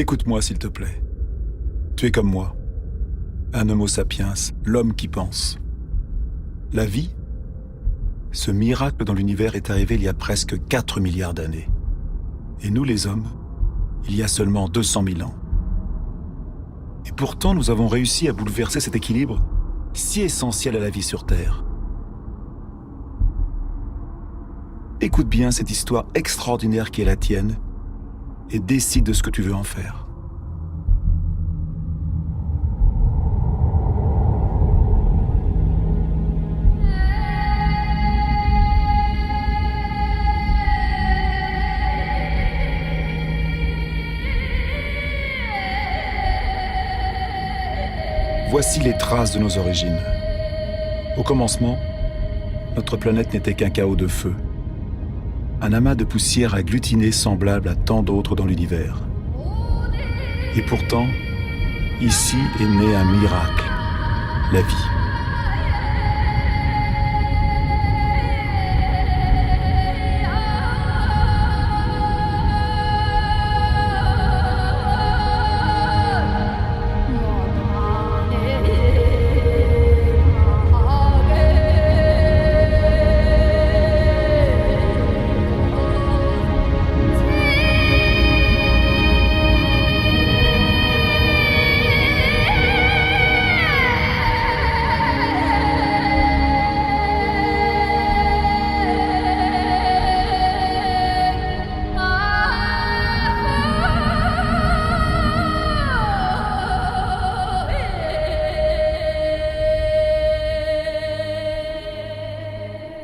Écoute-moi, s'il te plaît. Tu es comme moi. Un homo sapiens, l'homme qui pense. La vie, ce miracle dans l'univers est arrivé il y a presque 4 milliards d'années. Et nous, les hommes, il y a seulement 200 000 ans. Et pourtant, nous avons réussi à bouleverser cet équilibre si essentiel à la vie sur Terre. Écoute bien cette histoire extraordinaire qui est la tienne et décide de ce que tu veux en faire. Voici les traces de nos origines. Au commencement, notre planète n'était qu'un chaos de feu. Un amas de poussière agglutinée semblable à tant d'autres dans l'univers. Et pourtant, ici est né un miracle, la vie.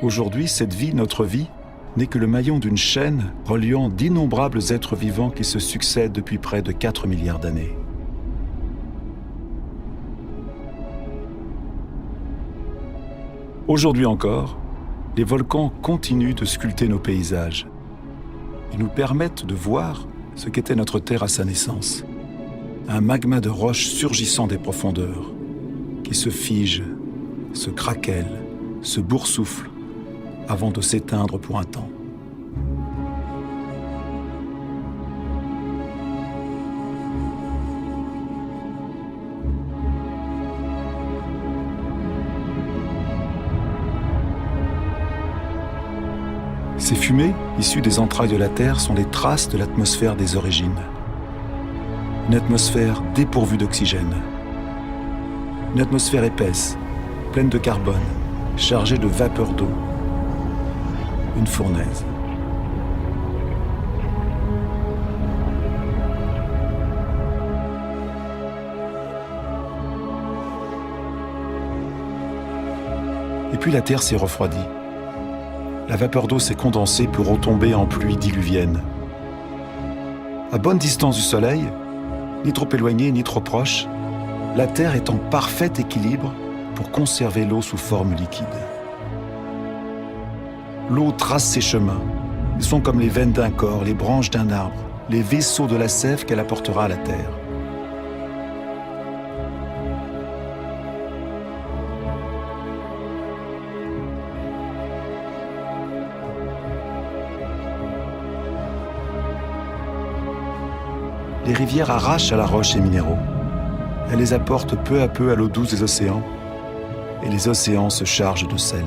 Aujourd'hui, cette vie, notre vie, n'est que le maillon d'une chaîne reliant d'innombrables êtres vivants qui se succèdent depuis près de 4 milliards d'années. Aujourd'hui encore, les volcans continuent de sculpter nos paysages. Ils nous permettent de voir ce qu'était notre Terre à sa naissance. Un magma de roches surgissant des profondeurs, qui se fige, se craquelle, se boursoufle, avant de s'éteindre pour un temps. Ces fumées, issues des entrailles de la Terre, sont les traces de l'atmosphère des origines. Une atmosphère dépourvue d'oxygène. Une atmosphère épaisse, pleine de carbone, chargée de vapeur d'eau. Une fournaise. Et puis la Terre s'est refroidie. La vapeur d'eau s'est condensée pour retomber en pluie diluvienne. À bonne distance du Soleil, ni trop éloignée ni trop proche, la Terre est en parfait équilibre pour conserver l'eau sous forme liquide. L'eau trace ses chemins. Ils sont comme les veines d'un corps, les branches d'un arbre, les vaisseaux de la sève qu'elle apportera à la terre. Les rivières arrachent à la roche ces minéraux. Elles les apportent peu à peu à l'eau douce des océans, et les océans se chargent de sel.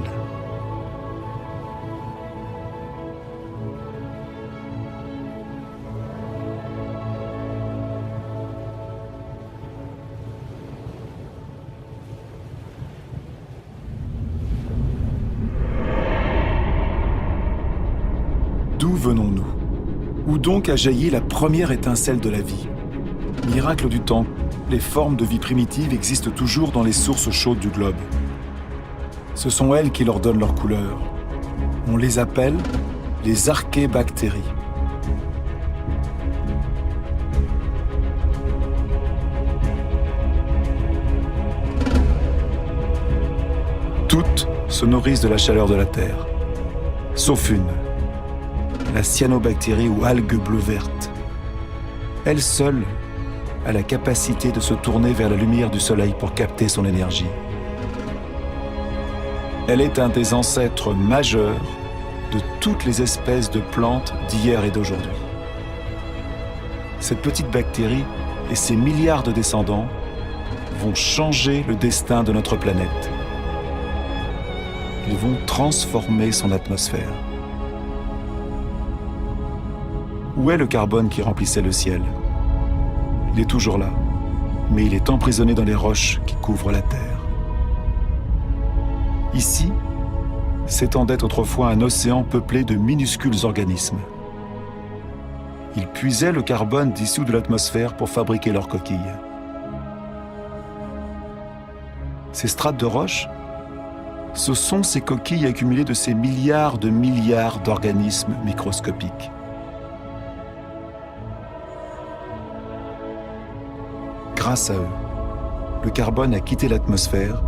D'où venons-nous? Où donc a jailli la première étincelle de la vie? Miracle du temps, les formes de vie primitives existent toujours dans les sources chaudes du globe. Ce sont elles qui leur donnent leur couleur. On les appelle les archébactéries. Toutes se nourrissent de la chaleur de la Terre, sauf une, la cyanobactérie ou algue bleu-verte. Elle seule a la capacité de se tourner vers la lumière du soleil pour capter son énergie. Elle est un des ancêtres majeurs de toutes les espèces de plantes d'hier et d'aujourd'hui. cette petite bactérie et ses milliards de descendants vont changer le destin de notre planète. Ils vont transformer son atmosphère. Où est le carbone qui remplissait le ciel? Il est toujours là, mais il est emprisonné dans les roches qui couvrent la Terre. Ici, s'étendait autrefois un océan peuplé de minuscules organismes. Ils puisaient le carbone dissous de l'atmosphère pour fabriquer leurs coquilles. Ces strates de roches, ce sont ces coquilles accumulées de ces milliards d'organismes microscopiques. Grâce à eux, le carbone a quitté l'atmosphère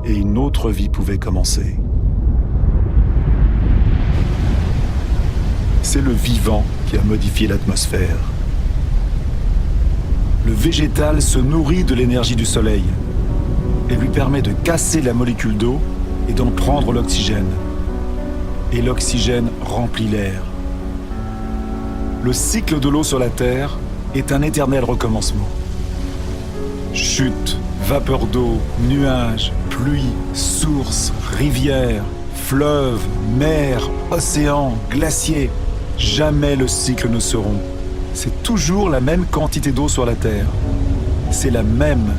et une autre vie pouvait commencer. C'est le vivant qui a modifié l'atmosphère. Le végétal se nourrit de l'énergie du soleil et lui permet de casser la molécule d'eau et d'en prendre l'oxygène. Et l'oxygène remplit l'air. Le cycle de l'eau sur la Terre est un éternel recommencement. Chute, vapeur d'eau, nuages, pluie, sources, rivières, fleuves, mers, océans, glaciers. Jamais le cycle ne se rompt. C'est toujours la même quantité d'eau sur la Terre. C'est la même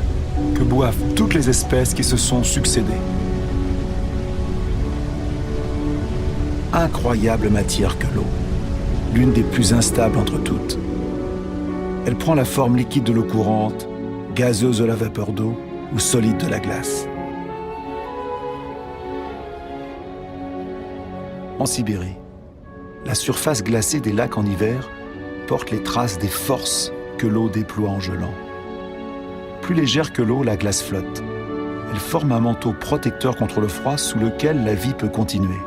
que boivent toutes les espèces qui se sont succédées. Incroyable matière que l'eau, l'une des plus instables entre toutes. Elle prend la forme liquide de l'eau courante, gazeuse de la vapeur d'eau ou solide de la glace. En Sibérie, la surface glacée des lacs en hiver porte les traces des forces que l'eau déploie en gelant. Plus légère que l'eau, la glace flotte. Elle forme un manteau protecteur contre le froid sous lequel la vie peut continuer.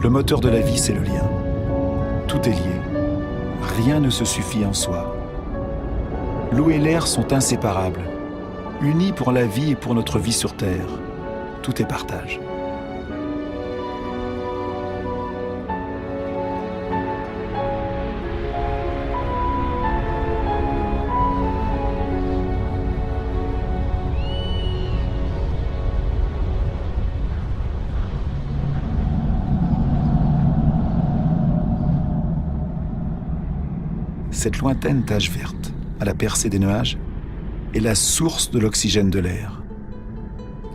Le moteur de la vie, c'est le lien. Tout est lié. Rien ne se suffit en soi. L'eau et l'air sont inséparables, unis pour la vie et pour notre vie sur Terre. Tout est partage. Cette lointaine tache verte, à la percée des nuages, est la source de l'oxygène de l'air.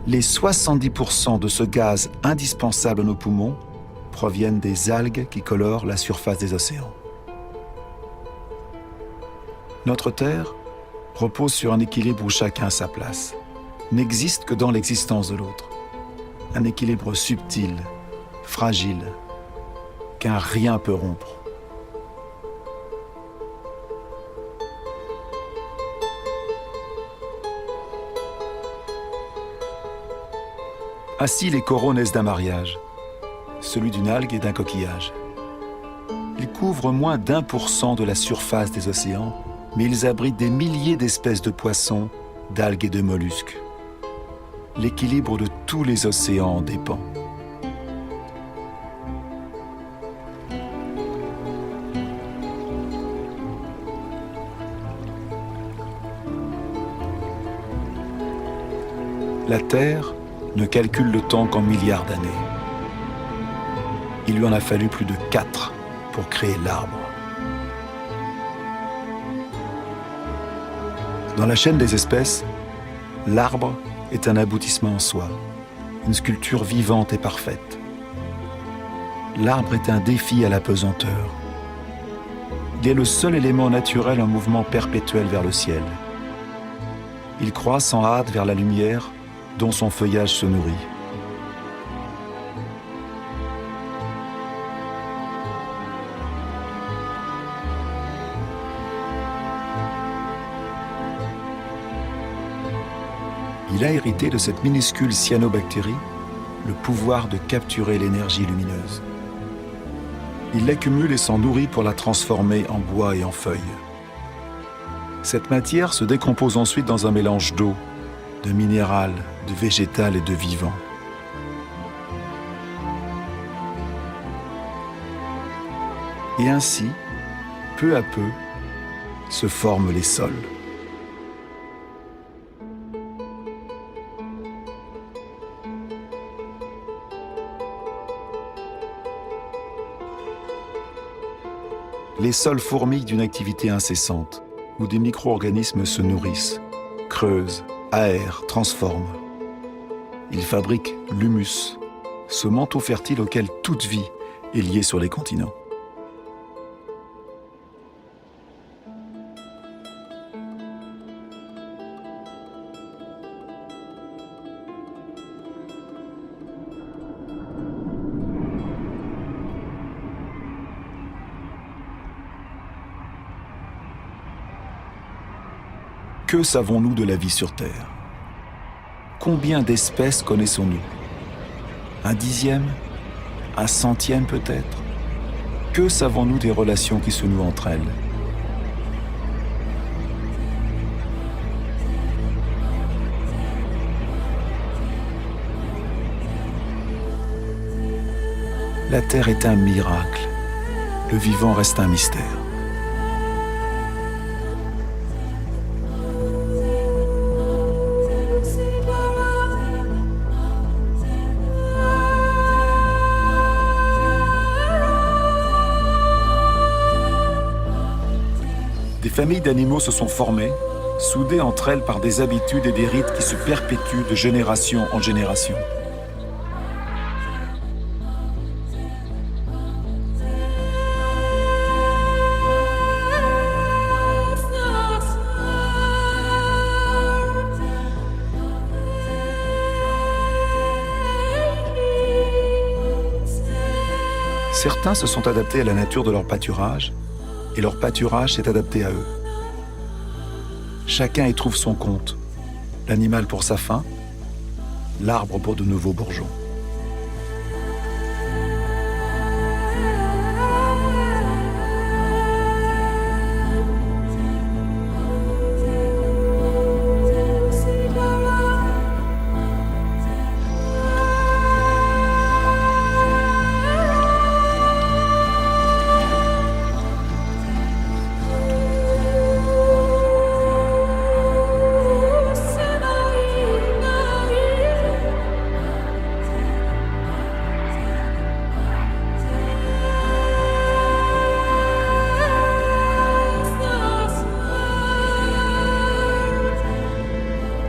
Les 70% de ce gaz indispensable à nos poumons proviennent des algues qui colorent la surface des océans. Notre Terre repose sur un équilibre où chacun a sa place, n'existe que dans l'existence de l'autre. Un équilibre subtil, fragile, qu'un rien peut rompre. Ainsi, les coraux naissent d'un mariage, celui d'une algue et d'un coquillage. Ils couvrent moins d'1% de la surface des océans, mais ils abritent des milliers d'espèces de poissons, d'algues et de mollusques. L'équilibre de tous les océans en dépend. La Terre ne calcule le temps qu'en milliards d'années. Il lui en a fallu plus de 4 pour créer l'arbre. Dans la chaîne des espèces, l'arbre est un aboutissement en soi, une sculpture vivante et parfaite. L'arbre est un défi à la pesanteur. Il est le seul élément naturel en mouvement perpétuel vers le ciel. Il croît sans hâte vers la lumière dont son feuillage se nourrit. Il a hérité de cette minuscule cyanobactérie le pouvoir de capturer l'énergie lumineuse. Il l'accumule et s'en nourrit pour la transformer en bois et en feuilles. Cette matière se décompose ensuite dans un mélange d'eau, de minéral, de végétal et de vivant. Et ainsi, peu à peu, se forment les sols. Les sols fourmillent d'une activité incessante, où des micro-organismes se nourrissent, creusent, aèrent, transforment. Ils fabriquent l'humus, ce manteau fertile auquel toute vie est liée sur les continents. Que savons-nous de la vie sur Terre? Combien d'espèces connaissons-nous? 1/10? 1/100 peut-être? Que savons-nous des relations qui se nouent entre elles? La Terre est un miracle. Le vivant reste un mystère. Des familles d'animaux se sont formées, soudées entre elles par des habitudes et des rites qui se perpétuent de génération en génération. Certains se sont adaptés à la nature de leur pâturage, et leur pâturage s'est adapté à eux. Chacun y trouve son compte, l'animal pour sa faim, l'arbre pour de nouveaux bourgeons.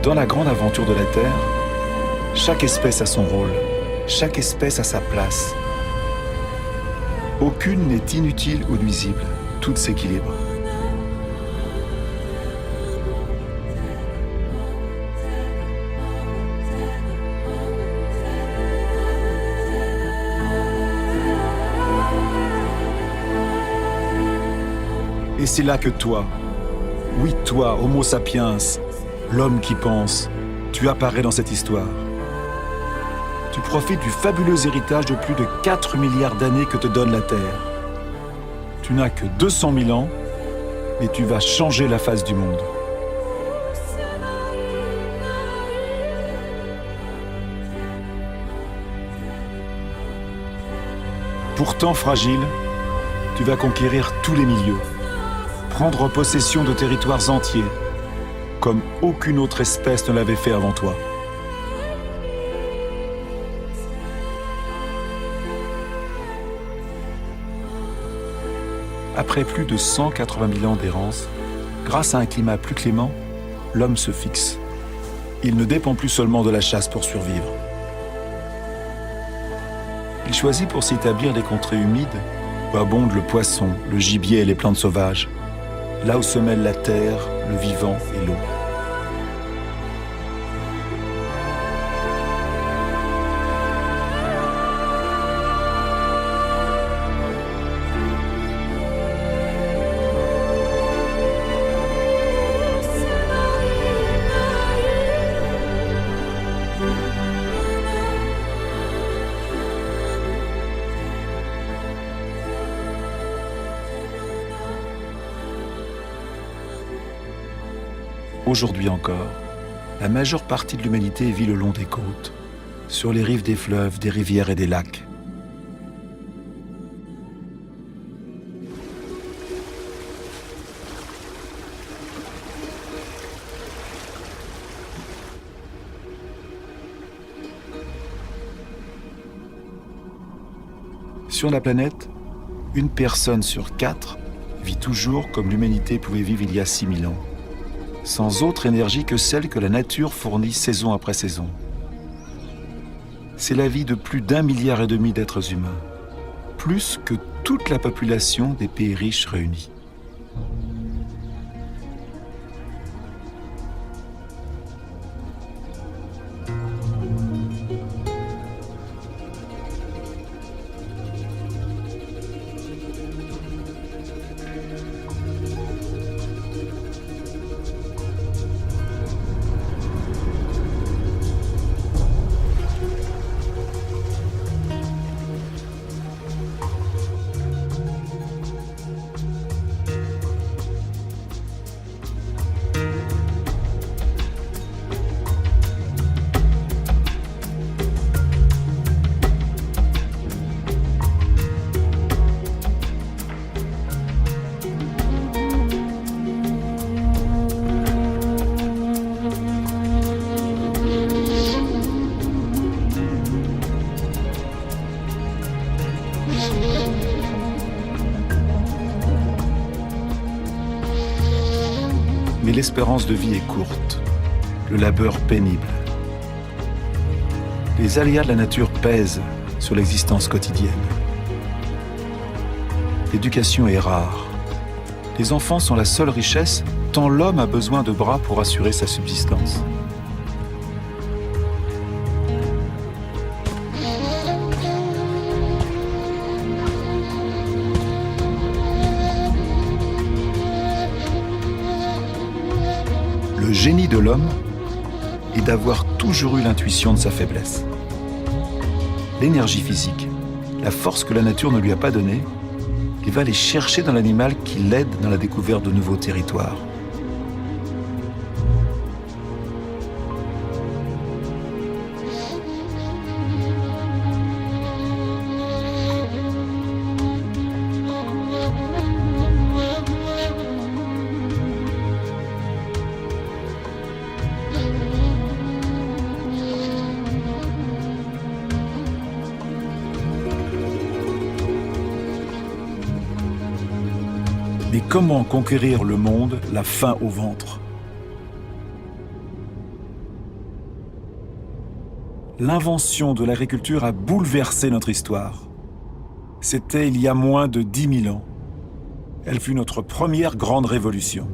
Dans la grande aventure de la Terre, chaque espèce a son rôle, chaque espèce a sa place. Aucune n'est inutile ou nuisible, toutes s'équilibrent. Et c'est là que toi, oui toi, Homo sapiens, l'homme qui pense, tu apparais dans cette histoire. Tu profites du fabuleux héritage de plus de 4 milliards d'années que te donne la Terre. Tu n'as que 200 000 ans, mais tu vas changer la face du monde. Pourtant fragile, tu vas conquérir tous les milieux, prendre possession de territoires entiers, comme aucune autre espèce ne l'avait fait avant toi. Après plus de 180 000 ans d'errance, grâce à un climat plus clément, l'homme se fixe. Il ne dépend plus seulement de la chasse pour survivre. Il choisit pour s'établir les contrées humides où abondent le poisson, le gibier et les plantes sauvages, là où se mêlent la terre, le vivant et l'eau. Aujourd'hui encore, la majeure partie de l'humanité vit le long des côtes, sur les rives des fleuves, des rivières et des lacs. Sur la planète, une personne sur 4 vit toujours comme l'humanité pouvait vivre il y a 6000 ans, sans autre énergie que celle que la nature fournit saison après saison. C'est la vie de plus d'1,5 milliard d'êtres humains, plus que toute la population des pays riches réunis. Mais l'espérance de vie est courte, le labeur pénible. Les aléas de la nature pèsent sur l'existence quotidienne. L'éducation est rare. Les enfants sont la seule richesse, tant l'homme a besoin de bras pour assurer sa subsistance. Le génie de l'homme est d'avoir toujours eu l'intuition de sa faiblesse. L'énergie physique, la force que la nature ne lui a pas donnée, il va aller chercher dans l'animal qui l'aide dans la découverte de nouveaux territoires. Mais comment conquérir le monde, la faim au ventre? L'invention de l'agriculture a bouleversé notre histoire. C'était il y a moins de 10 000 ans. Elle fut notre première grande révolution.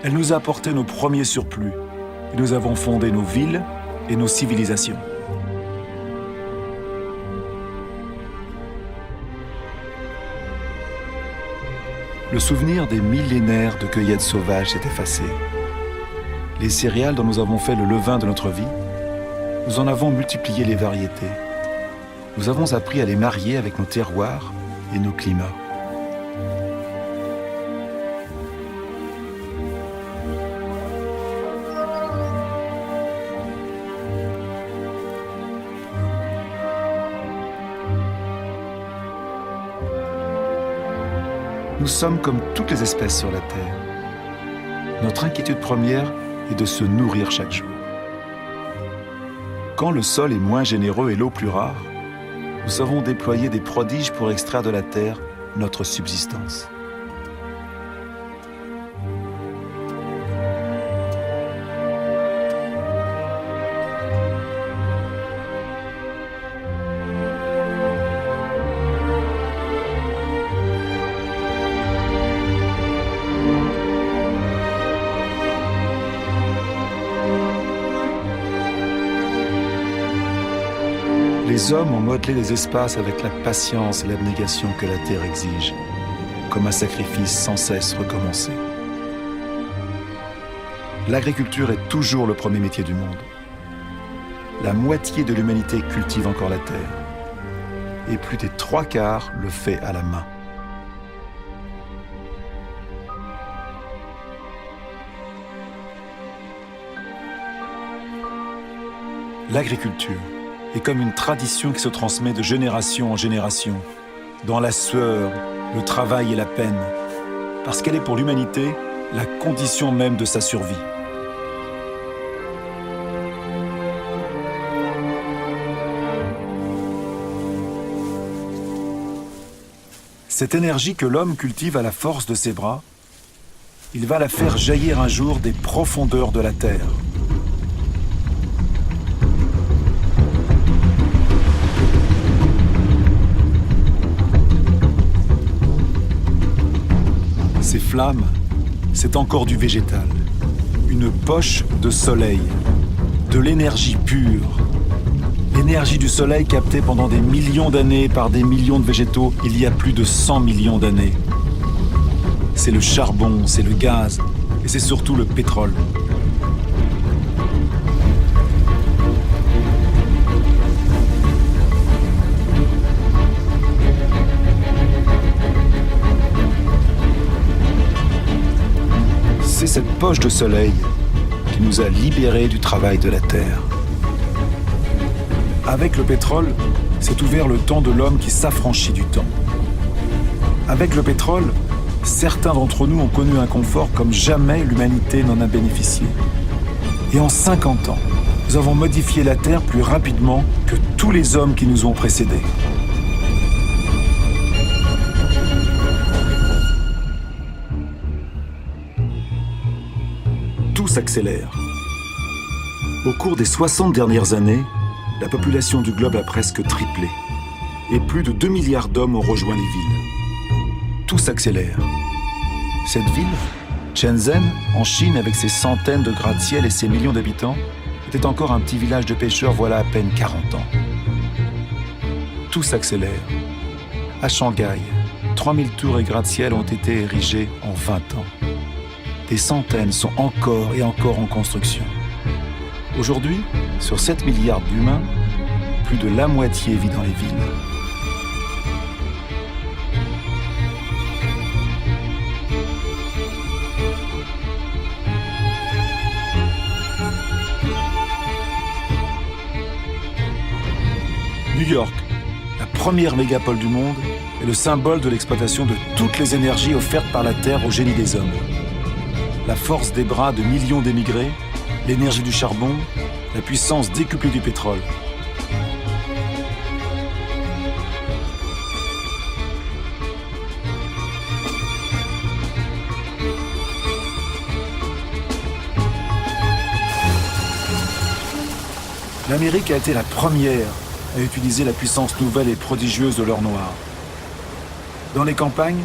Elle nous a apporté nos premiers surplus. Et nous avons fondé nos villes et nos civilisations. Le souvenir des millénaires de cueillettes sauvages s'est effacé. Les céréales dont nous avons fait le levain de notre vie, nous en avons multiplié les variétés. Nous avons appris à les marier avec nos terroirs et nos climats. Nous sommes comme toutes les espèces sur la Terre. Notre inquiétude première est de se nourrir chaque jour. Quand le sol est moins généreux et l'eau plus rare, nous savons déployer des prodiges pour extraire de la terre notre subsistance. Les hommes ont modelé les espaces avec la patience et l'abnégation que la terre exige, comme un sacrifice sans cesse recommencé. L'agriculture est toujours le premier métier du monde. La moitié de l'humanité cultive encore la terre. et plus des 3/4 le fait à la main. L'agriculture est comme une tradition qui se transmet de génération en génération, dans la sueur, le travail et la peine, parce qu'elle est pour l'humanité la condition même de sa survie. Cette énergie que l'homme cultive à la force de ses bras, il va la faire jaillir un jour des profondeurs de la terre. Ces flammes, c'est encore du végétal, une poche de soleil, de l'énergie pure. L'énergie du soleil captée pendant des millions d'années par des millions de végétaux il y a plus de 100 millions d'années. C'est le charbon, c'est le gaz et c'est surtout le pétrole. C'est cette poche de soleil qui nous a libérés du travail de la terre. Avec le pétrole, s'est ouvert le temps de l'homme qui s'affranchit du temps. Avec le pétrole, certains d'entre nous ont connu un confort comme jamais l'humanité n'en a bénéficié. Et en 50 ans, nous avons modifié la Terre plus rapidement que tous les hommes qui nous ont précédés. Tout s'accélère. Au cours des 60 dernières années, la population du globe a presque triplé. Et plus de 2 milliards d'hommes ont rejoint les villes. Tout s'accélère. Cette ville, Shenzhen, en Chine, avec ses centaines de gratte-ciel et ses millions d'habitants, était encore un petit village de pêcheurs voilà à peine 40 ans. Tout s'accélère. À Shanghai, 3000 tours et gratte-ciel ont été érigés en 20 ans. Des centaines sont encore et encore en construction. Aujourd'hui, sur 7 milliards d'humains, plus de la moitié vit dans les villes. New York, la première mégapole du monde, est le symbole de l'exploitation de toutes les énergies offertes par la Terre au génie des hommes. La force des bras de millions d'émigrés, l'énergie du charbon, la puissance décuplée du pétrole. L'Amérique a été la première à utiliser la puissance nouvelle et prodigieuse de l'or noir. Dans les campagnes,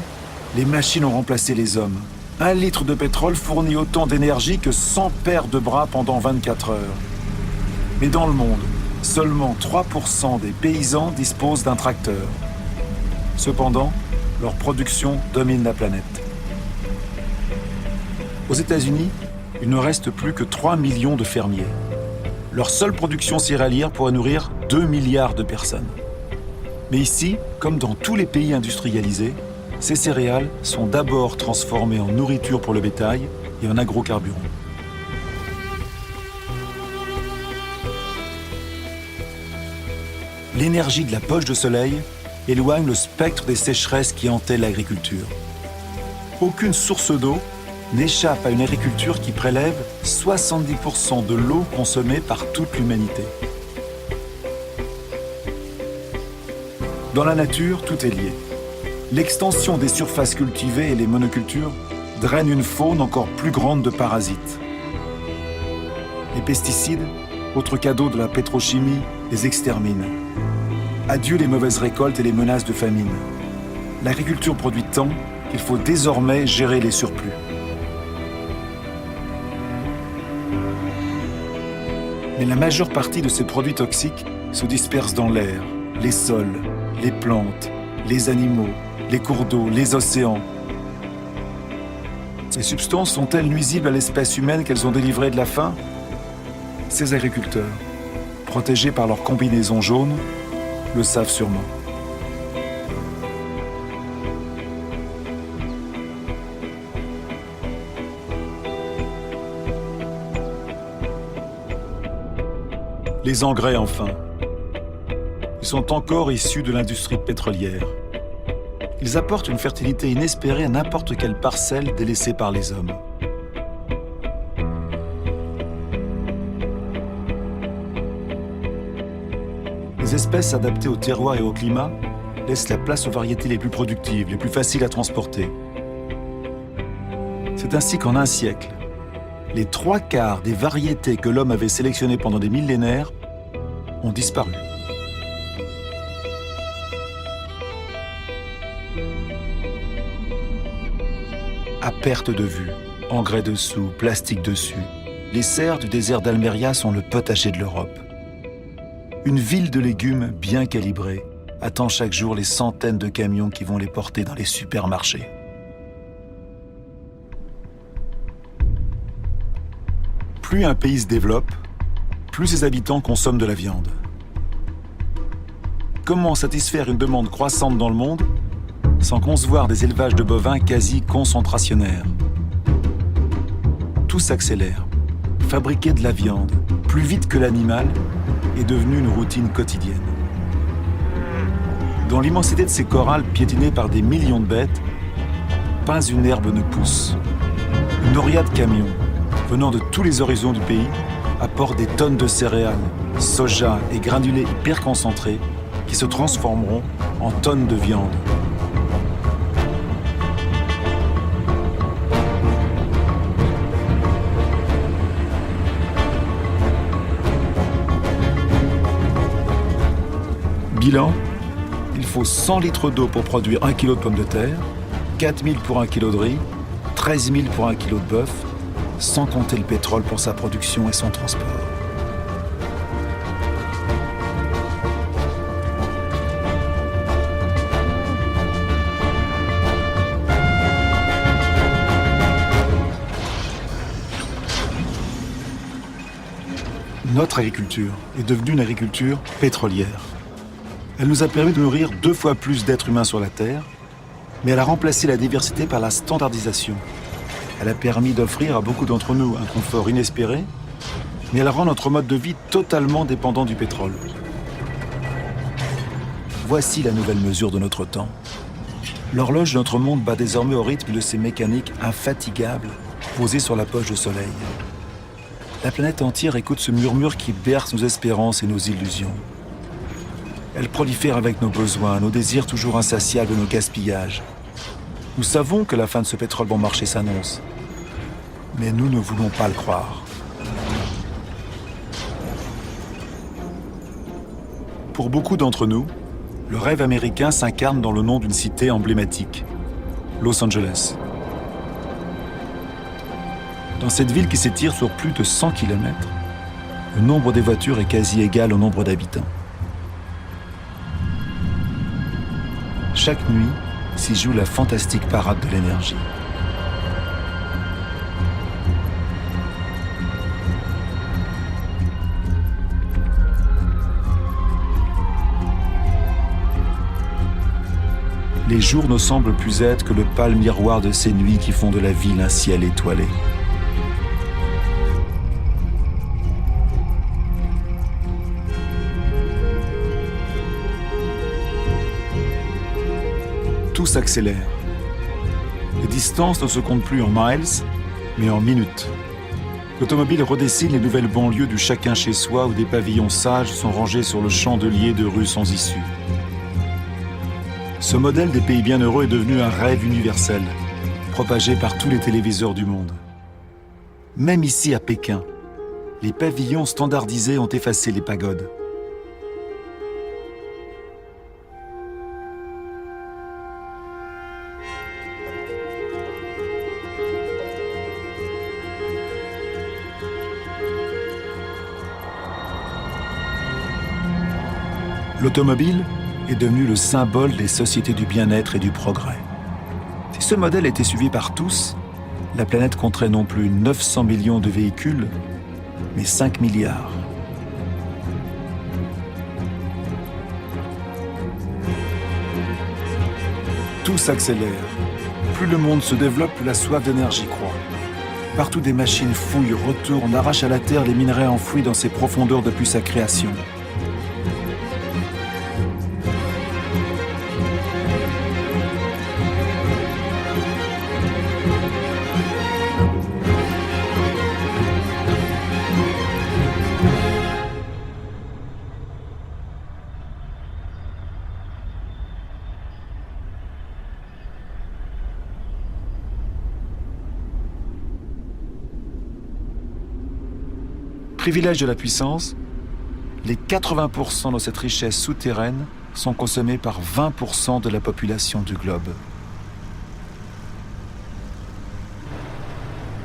les machines ont remplacé les hommes. 1 litre de pétrole fournit autant d'énergie que 100 paires de bras pendant 24 heures. Mais dans le monde, seulement 3% des paysans disposent d'un tracteur. Cependant, leur production domine la planète. Aux États-Unis, il ne reste plus que 3 millions de fermiers. Leur seule production céréalière pourrait nourrir 2 milliards de personnes. Mais ici, comme dans tous les pays industrialisés, ces céréales sont d'abord transformées en nourriture pour le bétail et en agrocarburants. L'énergie de la poche de soleil éloigne le spectre des sécheresses qui hantaient l'agriculture. Aucune source d'eau n'échappe à une agriculture qui prélève 70% de l'eau consommée par toute l'humanité. Dans la nature, tout est lié. L'extension des surfaces cultivées et les monocultures drainent une faune encore plus grande de parasites. Les pesticides, autre cadeau de la pétrochimie, les exterminent. Adieu les mauvaises récoltes et les menaces de famine. L'agriculture produit tant qu'il faut désormais gérer les surplus. Mais la majeure partie de ces produits toxiques se dispersent dans l'air, les sols, les plantes, les animaux, les cours d'eau, les océans. Ces substances sont-elles nuisibles à l'espèce humaine qu'elles ont délivrée de la faim ? Ces agriculteurs, protégés par leur combinaison jaune, le savent sûrement. Les engrais, enfin. Ils sont encore issus de l'industrie pétrolière. Ils apportent une fertilité inespérée à n'importe quelle parcelle délaissée par les hommes. Les espèces adaptées au terroir et au climat laissent la place aux variétés les plus productives, les plus faciles à transporter. C'est ainsi qu'en un siècle, les 3/4 des variétés que l'homme avait sélectionnées pendant des millénaires ont disparu. À perte de vue, engrais dessous, plastique dessus, les serres du désert d'Almeria sont le potager de l'Europe. Une ville de légumes bien calibrée attend chaque jour les centaines de camions qui vont les porter dans les supermarchés. Plus un pays se développe, plus ses habitants consomment de la viande. Comment satisfaire une demande croissante dans le monde sans concevoir des élevages de bovins quasi concentrationnaires? Tout s'accélère. Fabriquer de la viande, plus vite que l'animal, est devenu une routine quotidienne. Dans l'immensité de ces corrals piétinés par des millions de bêtes, pas une herbe ne pousse. Une noria de camions, venant de tous les horizons du pays, apporte des tonnes de céréales, soja et granulés hyper concentrés qui se transformeront en tonnes de viande. Bilan, il faut 100 litres d'eau pour produire 1 kg de pommes de terre, 4 000 pour 1 kg de riz, 13 000 pour 1 kg de bœuf, sans compter le pétrole pour sa production et son transport. Notre agriculture est devenue une agriculture pétrolière. Elle nous a permis de nourrir 2 fois plus d'êtres humains sur la Terre, mais elle a remplacé la diversité par la standardisation. Elle a permis d'offrir à beaucoup d'entre nous un confort inespéré, mais elle rend notre mode de vie totalement dépendant du pétrole. Voici la nouvelle mesure de notre temps. L'horloge de notre monde bat désormais au rythme de ces mécaniques infatigables posées sur la poche de soleil. La planète entière écoute ce murmure qui berce nos espérances et nos illusions. Elle prolifère avec nos besoins, nos désirs toujours insatiables et nos gaspillages. Nous savons que la fin de ce pétrole bon marché s'annonce, mais nous ne voulons pas le croire. Pour beaucoup d'entre nous, le rêve américain s'incarne dans le nom d'une cité emblématique, Los Angeles. Dans cette ville qui s'étire sur plus de 100 km, le nombre des voitures est quasi égal au nombre d'habitants. Chaque nuit s'y joue la fantastique parade de l'énergie. Les jours ne semblent plus être que le pâle miroir de ces nuits qui font de la ville un ciel étoilé. Tout s'accélère. Les distances ne se comptent plus en miles, mais en minutes. L'automobile redessine les nouvelles banlieues du chacun chez soi où des pavillons sages sont rangés sur le chandelier de rues sans issue. Ce modèle des pays bienheureux est devenu un rêve universel, propagé par tous les téléviseurs du monde. Même ici à Pékin, les pavillons standardisés ont effacé les pagodes. L'automobile est devenu le symbole des sociétés du bien-être et du progrès. Si ce modèle était suivi par tous, la planète compterait non plus 900 millions de véhicules, mais 5 milliards. Tout s'accélère. Plus le monde se développe, plus la soif d'énergie croît. Partout des machines fouillent, retournent, arrachent à la terre les minerais enfouis dans ses profondeurs depuis sa création. Privilège de la puissance, les 80% de cette richesse souterraine sont consommés par 20% de la population du globe.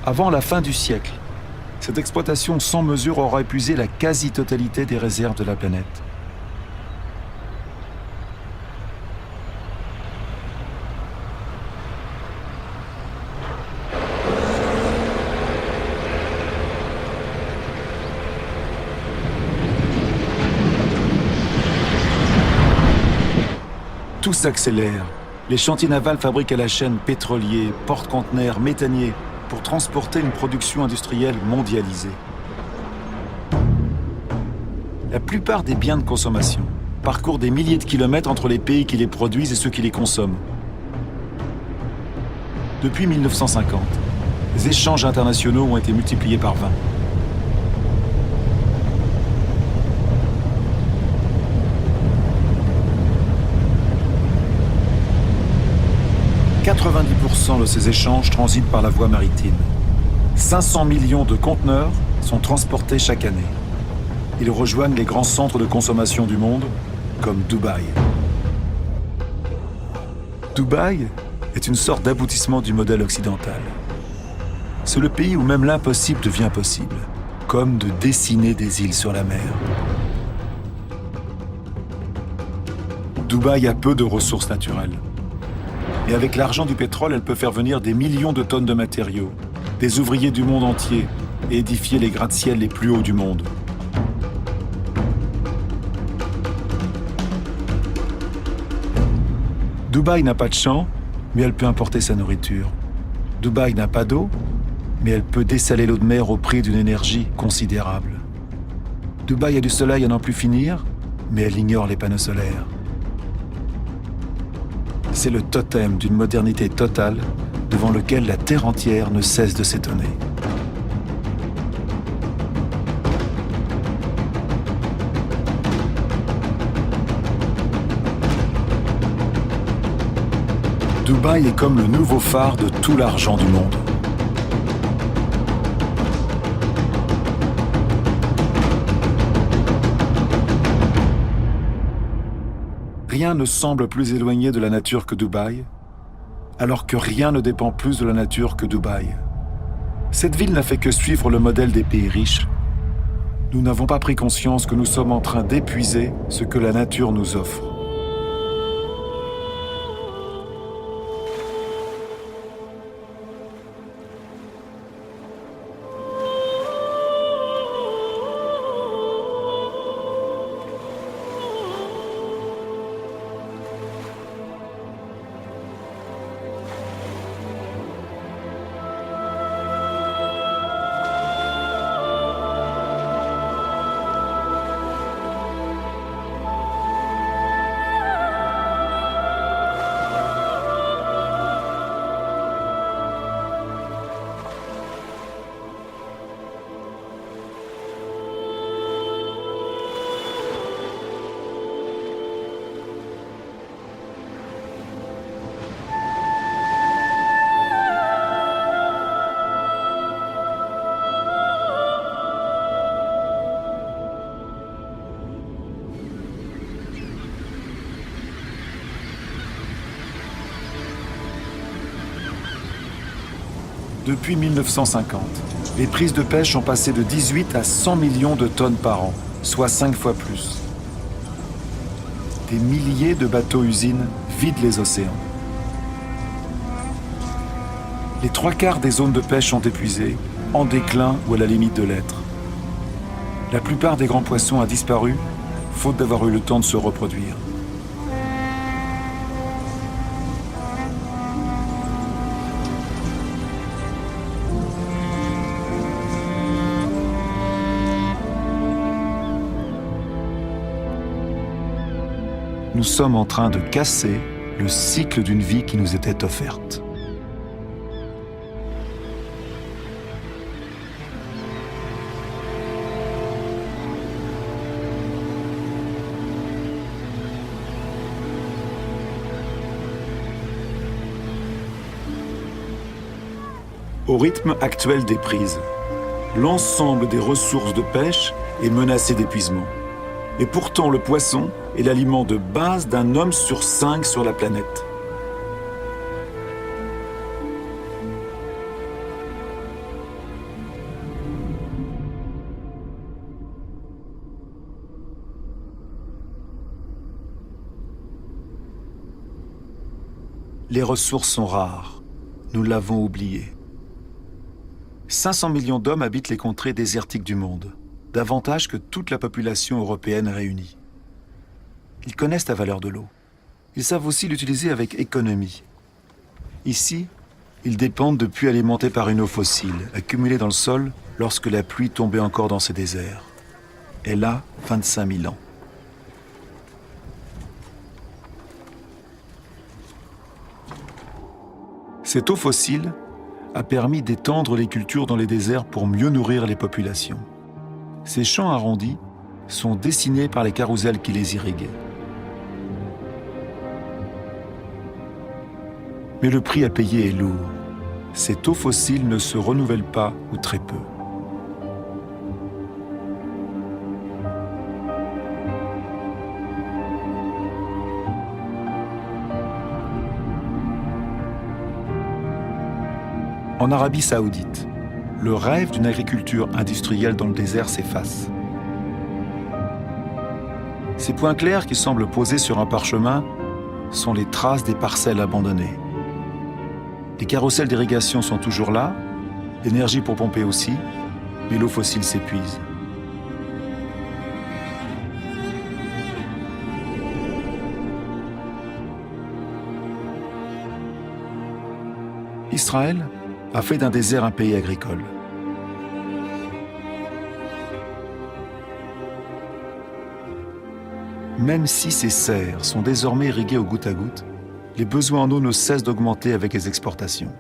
Avant la fin du siècle, cette exploitation sans mesure aura épuisé la quasi-totalité des réserves de la planète. Tout s'accélère. Les chantiers navals fabriquent à la chaîne pétroliers, porte-conteneurs, méthaniers pour transporter une production industrielle mondialisée. La plupart des biens de consommation parcourent des milliers de kilomètres entre les pays qui les produisent et ceux qui les consomment. Depuis 1950, les échanges internationaux ont été multipliés par 20. 90% de ces échanges transitent par la voie maritime. 500 millions de conteneurs sont transportés chaque année. Ils rejoignent les grands centres de consommation du monde, comme Dubaï. Dubaï est une sorte d'aboutissement du modèle occidental. C'est le pays où même l'impossible devient possible, comme de dessiner des îles sur la mer. Dubaï a peu de ressources naturelles. Et avec l'argent du pétrole, elle peut faire venir des millions de tonnes de matériaux, des ouvriers du monde entier et édifier les gratte-ciels les plus hauts du monde. Dubaï n'a pas de champs, mais elle peut importer sa nourriture. Dubaï n'a pas d'eau, mais elle peut dessaler l'eau de mer au prix d'une énergie considérable. Dubaï a du soleil à n'en plus finir, mais elle ignore les panneaux solaires. C'est le totem d'une modernité totale devant lequel la terre entière ne cesse de s'étonner. Dubaï est comme le nouveau phare de tout l'argent du monde. Rien ne semble plus éloigné de la nature que Dubaï, alors que rien ne dépend plus de la nature que Dubaï. Cette ville n'a fait que suivre le modèle des pays riches. Nous n'avons pas pris conscience que nous sommes en train d'épuiser ce que la nature nous offre. Depuis 1950, les prises de pêche ont passé de 18 à 100 millions de tonnes par an, soit 5 fois plus. Des milliers de bateaux-usines vident les océans. Les 3/4 des zones de pêche sont épuisées, en déclin ou à la limite de l'être. La plupart des grands poissons a disparu, faute d'avoir eu le temps de se reproduire. nous sommes en train de casser le cycle d'une vie qui nous était offerte. Au rythme actuel des prises, l'ensemble des ressources de pêche est menacé d'épuisement. Et pourtant, le poisson est l'aliment de base d'un homme sur 5 sur la planète. Les ressources sont rares. Nous l'avons oublié. 500 millions d'hommes habitent les contrées désertiques du monde, davantage que toute la population européenne réunie. Ils connaissent la valeur de l'eau. Ils savent aussi l'utiliser avec économie. Ici, ils dépendent de puits alimentés par une eau fossile, accumulée dans le sol lorsque la pluie tombait encore dans ces déserts. Elle a 25 000 ans. Cette eau fossile a permis d'étendre les cultures dans les déserts pour mieux nourrir les populations. Ces champs arrondis sont dessinés par les carrousels qui les irriguent. Mais le prix à payer est lourd. Cette eau fossile ne se renouvelle pas ou très peu. En Arabie Saoudite, le rêve d'une agriculture industrielle dans le désert s'efface. Ces points clairs qui semblent posés sur un parchemin sont les traces des parcelles abandonnées. Les carrousels d'irrigation sont toujours là, l'énergie pour pomper aussi, mais l'eau fossile s'épuise. Israël a fait d'un désert un pays agricole. Même si ces serres sont désormais irriguées au goutte à goutte, les besoins en eau ne cessent d'augmenter avec les exportations.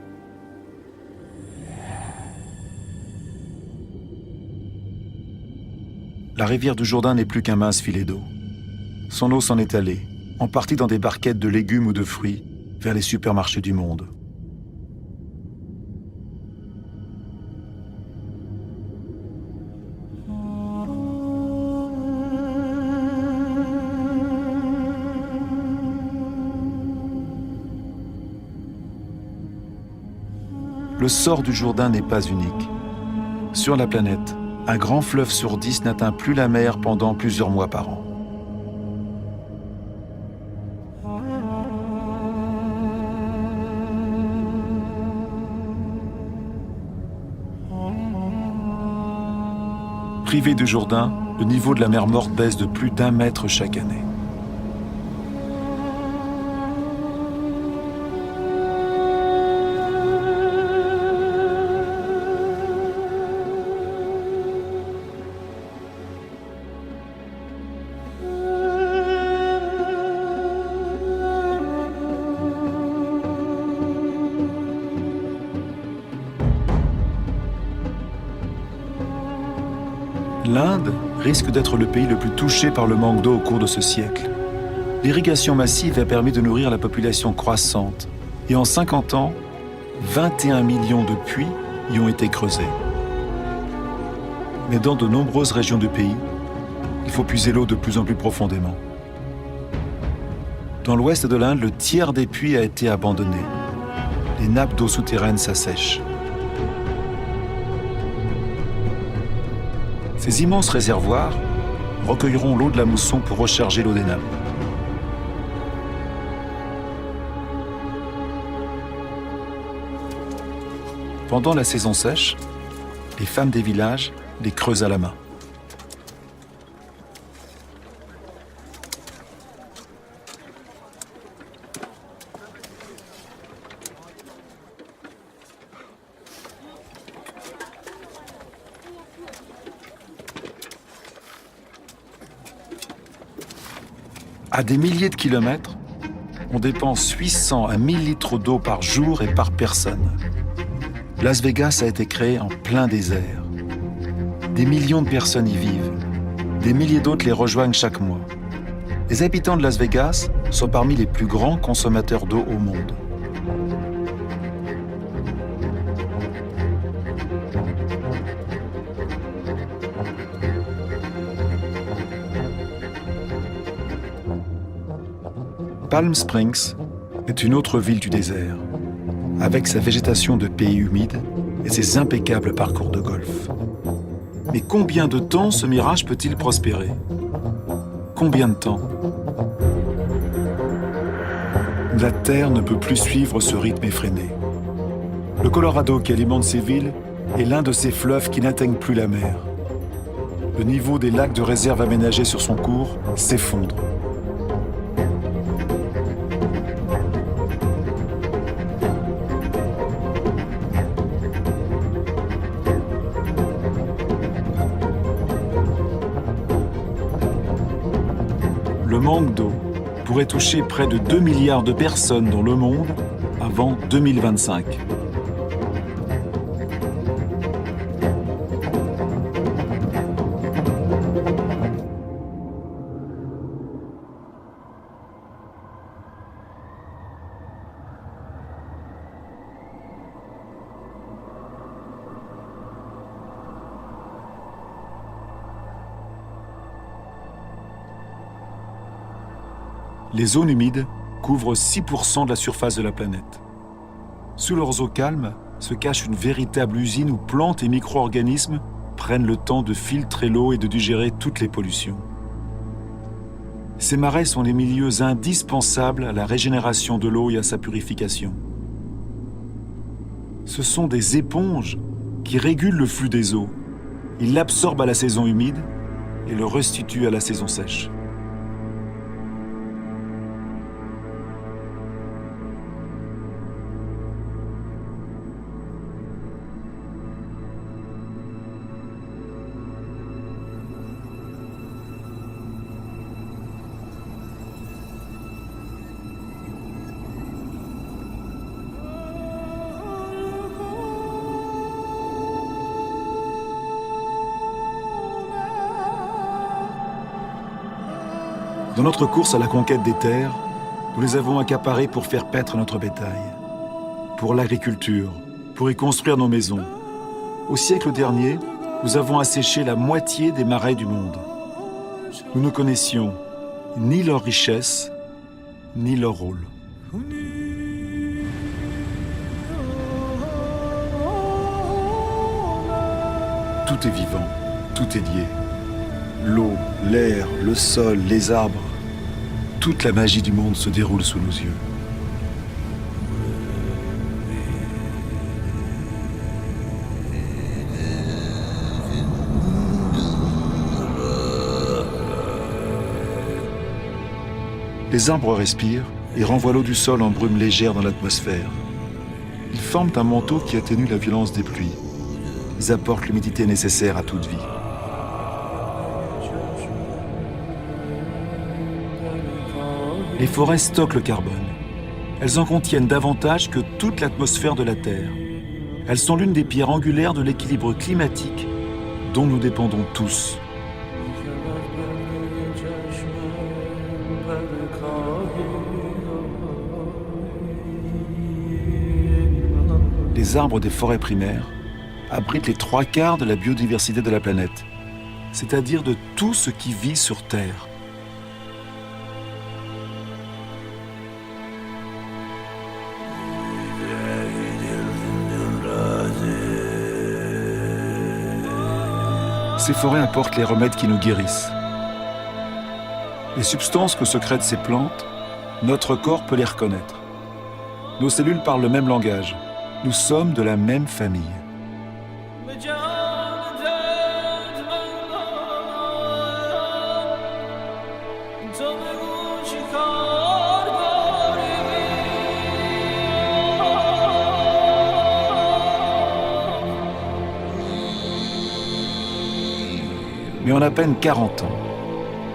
La rivière du Jourdain n'est plus qu'un mince filet d'eau. Son eau s'en est allée, en partie dans des barquettes de légumes ou de fruits, vers les supermarchés du monde. Le sort du Jourdain n'est pas unique. Sur la planète, un grand fleuve sur 10 n'atteint plus la mer pendant plusieurs mois par an. Privé du Jourdain, le niveau de la mer Morte baisse de plus d'1 mètre chaque année. L'Inde risque d'être le pays le plus touché par le manque d'eau au cours de ce siècle. L'irrigation massive a permis de nourrir la population croissante et en 50 ans, 21 millions de puits y ont été creusés. Mais dans de nombreuses régions du pays, il faut puiser l'eau de plus en plus profondément. Dans l'ouest de l'Inde, le tiers des puits a été abandonné. Les nappes d'eau souterraines s'assèchent. Ces immenses réservoirs recueilleront l'eau de la mousson pour recharger l'eau des nappes. Pendant la saison sèche, les femmes des villages les creusent à la main. À des milliers de kilomètres, on dépense 800 à 1000 litres d'eau par jour et par personne. Las Vegas a été créé en plein désert. Des millions de personnes y vivent. Des milliers d'autres les rejoignent chaque mois. Les habitants de Las Vegas sont parmi les plus grands consommateurs d'eau au monde. Palm Springs est une autre ville du désert, avec sa végétation de pays humide et ses impeccables parcours de golf. Mais combien de temps ce mirage peut-il prospérer? Combien de temps? La Terre ne peut plus suivre ce rythme effréné. Le Colorado qui alimente ces villes est l'un de ces fleuves qui n'atteignent plus la mer. Le niveau des lacs de réserve aménagés sur son cours s'effondre. Le manque d'eau pourrait toucher près de 2 milliards de personnes dans le monde avant 2025. Les zones humides couvrent 6% de la surface de la planète. Sous leurs eaux calmes se cache une véritable usine où plantes et micro-organismes prennent le temps de filtrer l'eau et de digérer toutes les pollutions. Ces marais sont les milieux indispensables à la régénération de l'eau et à sa purification. Ce sont des éponges qui régulent le flux des eaux. Ils l'absorbent à la saison humide et le restituent à la saison sèche. Dans notre course à la conquête des terres, nous les avons accaparées pour faire paître notre bétail, pour l'agriculture, pour y construire nos maisons. Au siècle dernier, nous avons asséché la moitié des marais du monde. Nous ne connaissions ni leur richesse, ni leur rôle. Tout est vivant, tout est lié. L'eau, l'air, le sol, les arbres, toute la magie du monde se déroule sous nos yeux. Les arbres respirent et renvoient l'eau du sol en brume légère dans l'atmosphère. Ils forment un manteau qui atténue la violence des pluies. Ils apportent l'humidité nécessaire à toute vie. Les forêts stockent le carbone. Elles en contiennent davantage que toute l'atmosphère de la Terre. Elles sont l'une des pierres angulaires de l'équilibre climatique dont nous dépendons tous. Les arbres des forêts primaires abritent les 3/4 de la biodiversité de la planète, c'est-à-dire de tout ce qui vit sur Terre. Ces forêts apportent les remèdes qui nous guérissent. Les substances que sécrètent ces plantes, notre corps peut les reconnaître. Nos cellules parlent le même langage. Nous sommes de la même famille. Mais en à peine 40 ans,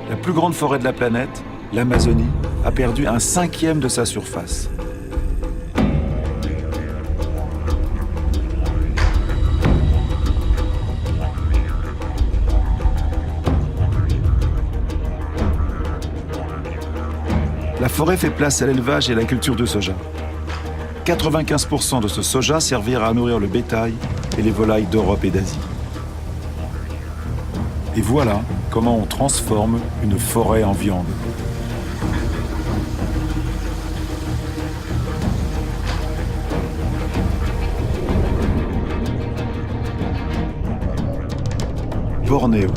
la plus grande forêt de la planète l'Amazonie a perdu 1/5 de sa surface. La forêt fait place à l'élevage et à la culture de soja. 95% de ce soja servira à nourrir le bétail et les volailles d'Europe et d'Asie. Et voilà comment on transforme une forêt en viande. Bornéo,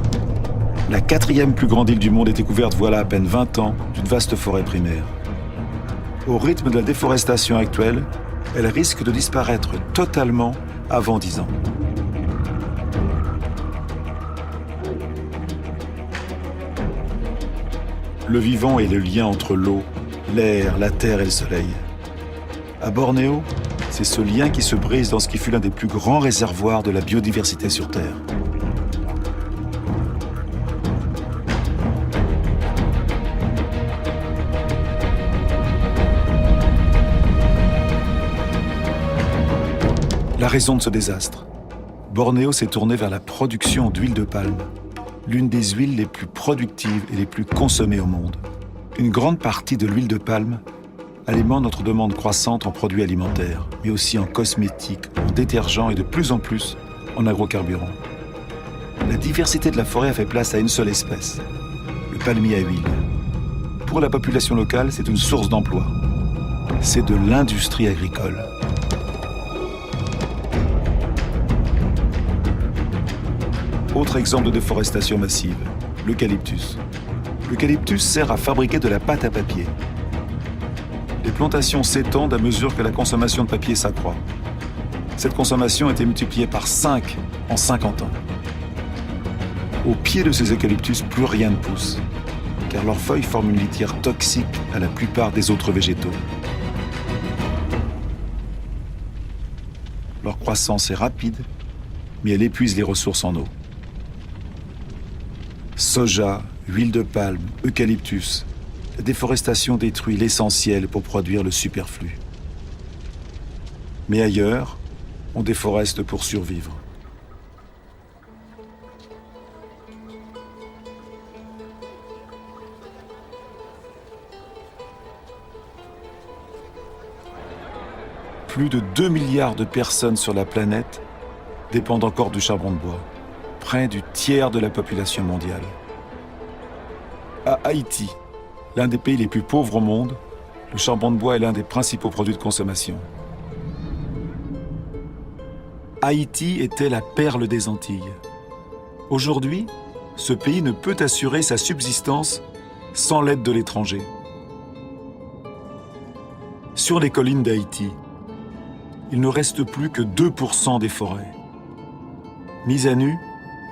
la 4e plus grande île du monde, était couverte voilà à peine 20 ans d'une vaste forêt primaire. Au rythme de la déforestation actuelle, elle risque de disparaître totalement avant 10 ans. Le vivant est le lien entre l'eau, l'air, la terre et le soleil. À Bornéo, c'est ce lien qui se brise dans ce qui fut l'un des plus grands réservoirs de la biodiversité sur Terre. La raison de ce désastre. Bornéo s'est tourné vers la production d'huile de palme, l'une des huiles les plus productives et les plus consommées au monde. Une grande partie de l'huile de palme alimente notre demande croissante en produits alimentaires, mais aussi en cosmétiques, en détergents et de plus en plus en agrocarburants. La diversité de la forêt a fait place à une seule espèce, le palmier à huile. Pour la population locale, c'est une source d'emploi. C'est de l'industrie agricole. Autre exemple de déforestation massive, l'eucalyptus. L'eucalyptus sert à fabriquer de la pâte à papier. Les plantations s'étendent à mesure que la consommation de papier s'accroît. Cette consommation a été multipliée par 5 en 50 ans. Au pied de ces eucalyptus, plus rien ne pousse, car leurs feuilles forment une litière toxique à la plupart des autres végétaux. Leur croissance est rapide, mais elle épuise les ressources en eau. Soja, huile de palme, eucalyptus, la déforestation détruit l'essentiel pour produire le superflu. Mais ailleurs, on déforeste pour survivre. Plus de 2 milliards de personnes sur la planète dépendent encore du charbon de bois, près du tiers de la population mondiale. À Haïti, l'un des pays les plus pauvres au monde, le charbon de bois est l'un des principaux produits de consommation. Haïti était la perle des Antilles. Aujourd'hui, ce pays ne peut assurer sa subsistance sans l'aide de l'étranger. Sur les collines d'Haïti, il ne reste plus que 2% des forêts. Mis à nu,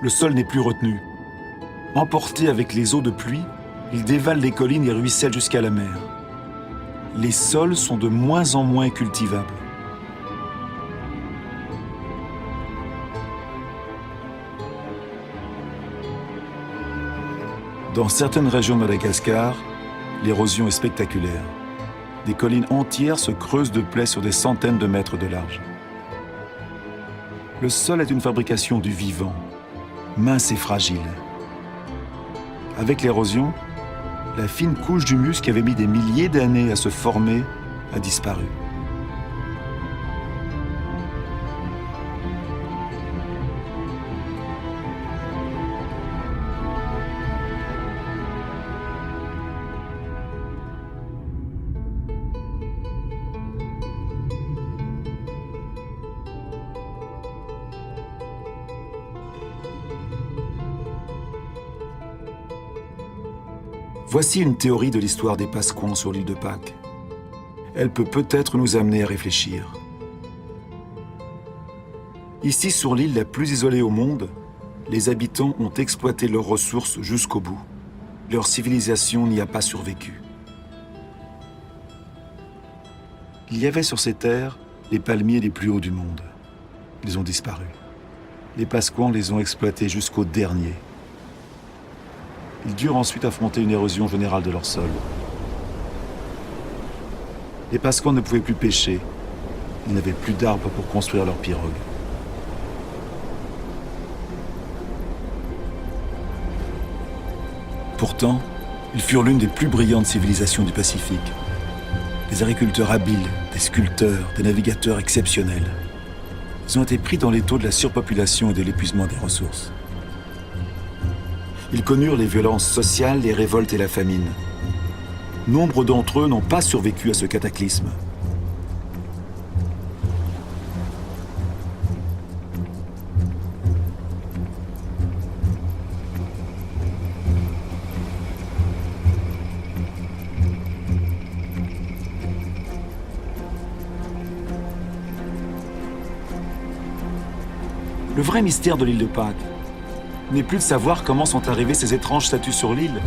le sol n'est plus retenu. Emporté avec les eaux de pluie, il dévale les collines et ruisselle jusqu'à la mer. Les sols sont de moins en moins cultivables. Dans certaines régions de Madagascar, l'érosion est spectaculaire. Des collines entières se creusent de plaies sur des centaines de mètres de large. Le sol est une fabrication du vivant, mince et fragile. Avec l'érosion, la fine couche d'humus qui avait mis des milliers d'années à se former a disparu. Voici une théorie de l'histoire des Pasquans sur l'île de Pâques. Elle peut peut-être nous amener à réfléchir. Ici, sur l'île la plus isolée au monde, les habitants ont exploité leurs ressources jusqu'au bout. Leur civilisation n'y a pas survécu. Il y avait sur ces terres les palmiers les plus hauts du monde. Ils ont disparu. Les Pasquans les ont exploités jusqu'au dernier. ils durent ensuite affronter une érosion générale de leur sol. Les Pasquans ne pouvaient plus pêcher. Ils n'avaient plus d'arbres pour construire leurs pirogues. Pourtant, ils furent l'une des plus brillantes civilisations du Pacifique. Des agriculteurs habiles, des sculpteurs, des navigateurs exceptionnels. Ils ont été pris dans l'étau de la surpopulation et de l'épuisement des ressources. Ils connurent les violences sociales, les révoltes et la famine. Nombre d'entre eux n'ont pas survécu à ce cataclysme. Le vrai mystère de l'île de Pâques n'est plus de savoir comment sont arrivés ces étranges statues sur l'île.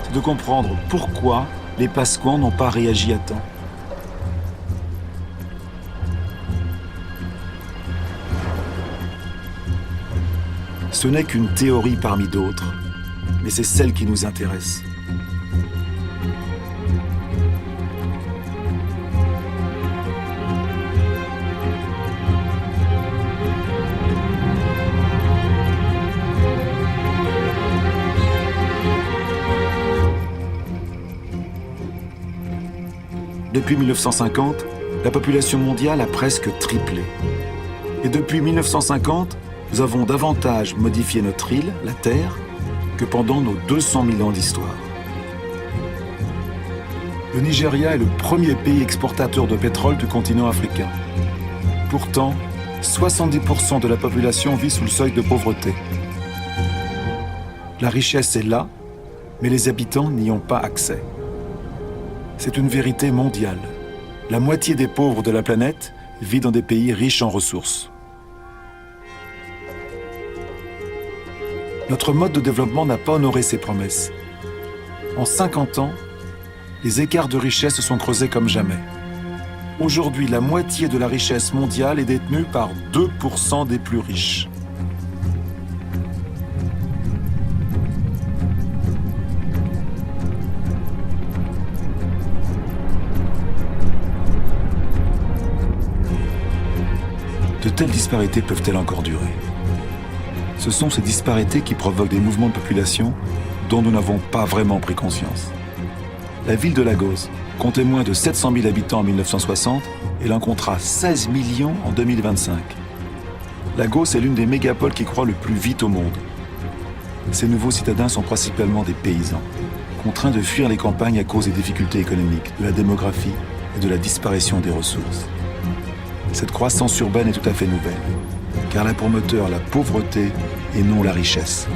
C'est de comprendre pourquoi les Pasquans n'ont pas réagi à temps. Ce n'est qu'une théorie parmi d'autres, mais c'est celle qui nous intéresse. Depuis 1950, la population mondiale a presque triplé. Et depuis 1950, nous avons davantage modifié notre île, la Terre, que pendant nos 200 000 ans d'histoire. Le Nigeria est le premier pays exportateur de pétrole du continent africain. Pourtant, 70% de la population vit sous le seuil de pauvreté. La richesse est là, mais les habitants n'y ont pas accès. C'est une vérité mondiale. La moitié des pauvres de la planète vit dans des pays riches en ressources. Notre mode de développement n'a pas honoré ses promesses. En 50 ans, les écarts de richesse se sont creusés comme jamais. Aujourd'hui, la moitié de la richesse mondiale est détenue par 2% des plus riches. De telles disparités peuvent-elles encore durer? Ce sont ces disparités qui provoquent des mouvements de population dont nous n'avons pas vraiment pris conscience. La ville de Lagos comptait moins de 700 000 habitants en 1960 et elle en comptera 16 millions en 2025. Lagos est l'une des mégapoles qui croît le plus vite au monde. Ces nouveaux citadins sont principalement des paysans, contraints de fuir les campagnes à cause des difficultés économiques, de la démographie et de la disparition des ressources. Cette croissance urbaine est tout à fait nouvelle, car elle a pour moteur la pauvreté et non la richesse.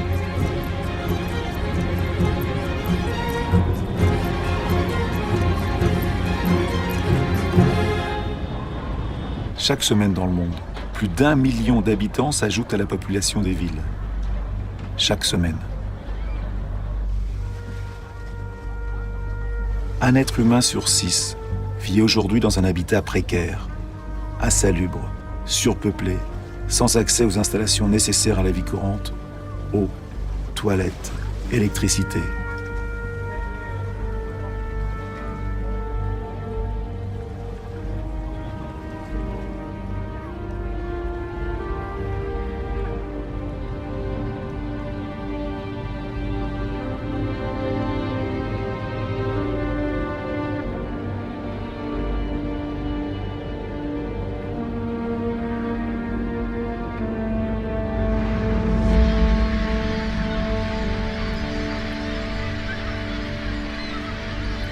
Chaque semaine dans le monde, plus d'1 million d'habitants s'ajoutent à la population des villes. Chaque semaine. Un être humain sur 6 vit aujourd'hui dans un habitat précaire, insalubre, surpeuplé, sans accès aux installations nécessaires à la vie courante, eau, toilettes, électricité.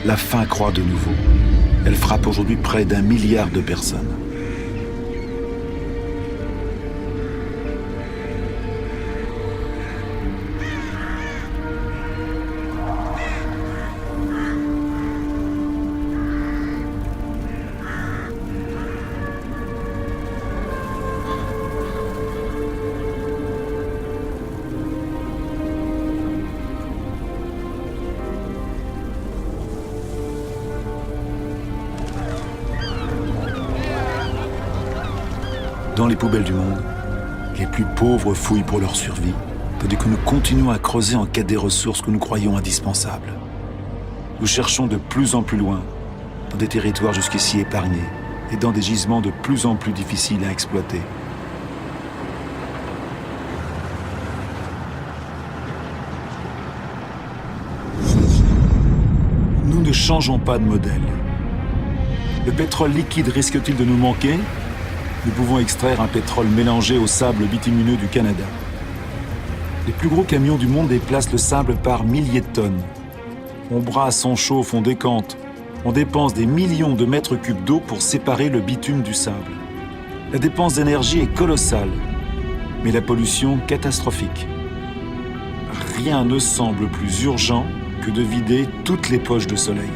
La faim croît de nouveau. Elle frappe aujourd'hui près d'1 milliard de personnes. Dans les poubelles du monde, les plus pauvres fouillent pour leur survie, tandis que nous continuons à creuser en quête des ressources que nous croyons indispensables. Nous cherchons de plus en plus loin, dans des territoires jusqu'ici épargnés et dans des gisements de plus en plus difficiles à exploiter. Nous ne changeons pas de modèle. Le pétrole liquide risque-t-il de nous manquer ? Nous pouvons extraire un pétrole mélangé au sable bitumineux du Canada. Les plus gros camions du monde déplacent le sable par milliers de tonnes. On brasse, on chauffe, on décante. On dépense des millions de mètres cubes d'eau pour séparer le bitume du sable. La dépense d'énergie est colossale, mais la pollution catastrophique. Rien ne semble plus urgent que de vider toutes les poches de soleil.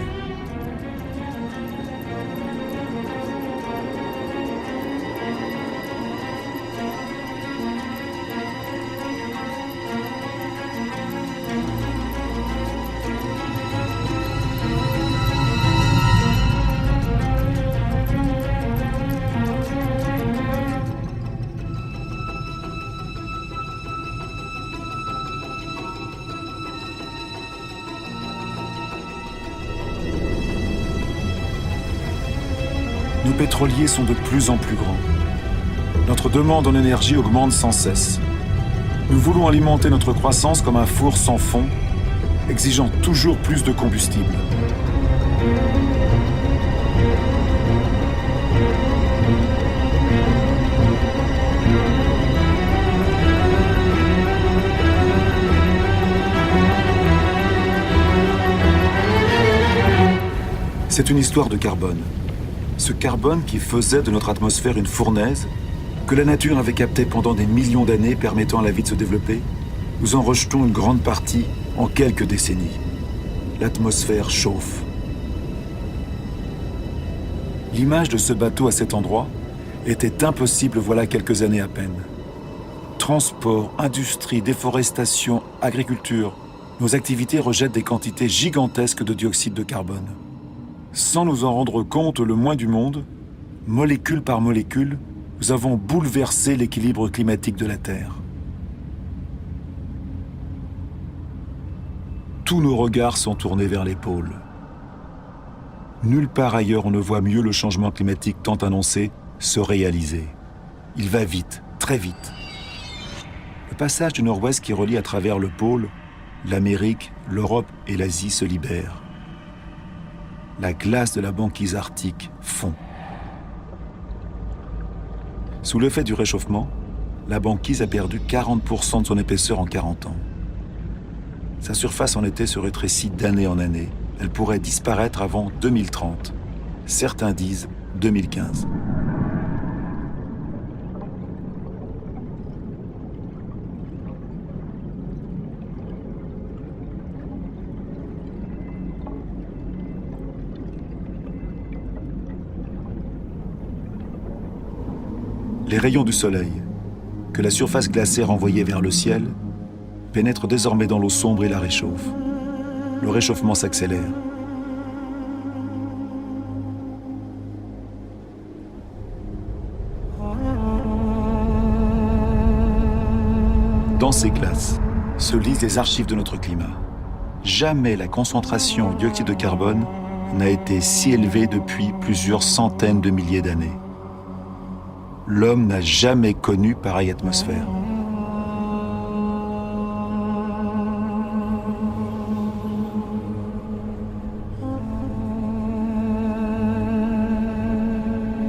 Nos pétroliers sont de plus en plus grands. Notre demande en énergie augmente sans cesse. Nous voulons alimenter notre croissance comme un four sans fond, exigeant toujours plus de combustible. C'est une histoire de carbone. Ce carbone qui faisait de notre atmosphère une fournaise, que la nature avait capté pendant des millions d'années permettant à la vie de se développer, nous en rejetons une grande partie en quelques décennies. L'atmosphère chauffe. L'image de ce bateau à cet endroit était impossible voilà quelques années à peine. Transport, industrie, déforestation, agriculture, nos activités rejettent des quantités gigantesques de dioxyde de carbone. Sans nous en rendre compte le moins du monde, molécule par molécule, nous avons bouleversé l'équilibre climatique de la Terre. Tous nos regards sont tournés vers les pôles. Nulle part ailleurs on ne voit mieux le changement climatique tant annoncé se réaliser. Il va vite, très vite. Le passage du Nord-Ouest qui relie à travers le pôle, l'Amérique, l'Europe et l'Asie se libère. La glace de la banquise arctique fond. Sous l'effet du réchauffement, la banquise a perdu 40% de son épaisseur en 40 ans. Sa surface en été se rétrécit d'année en année. Elle pourrait disparaître avant 2030. Certains disent 2015. Les rayons du soleil, que la surface glacée renvoyait vers le ciel, pénètrent désormais dans l'eau sombre et la réchauffent. Le réchauffement s'accélère. Dans ces glaces se lisent les archives de notre climat. Jamais la concentration de dioxyde de carbone n'a été si élevée depuis plusieurs centaines de milliers d'années. L'homme n'a jamais connu pareille atmosphère.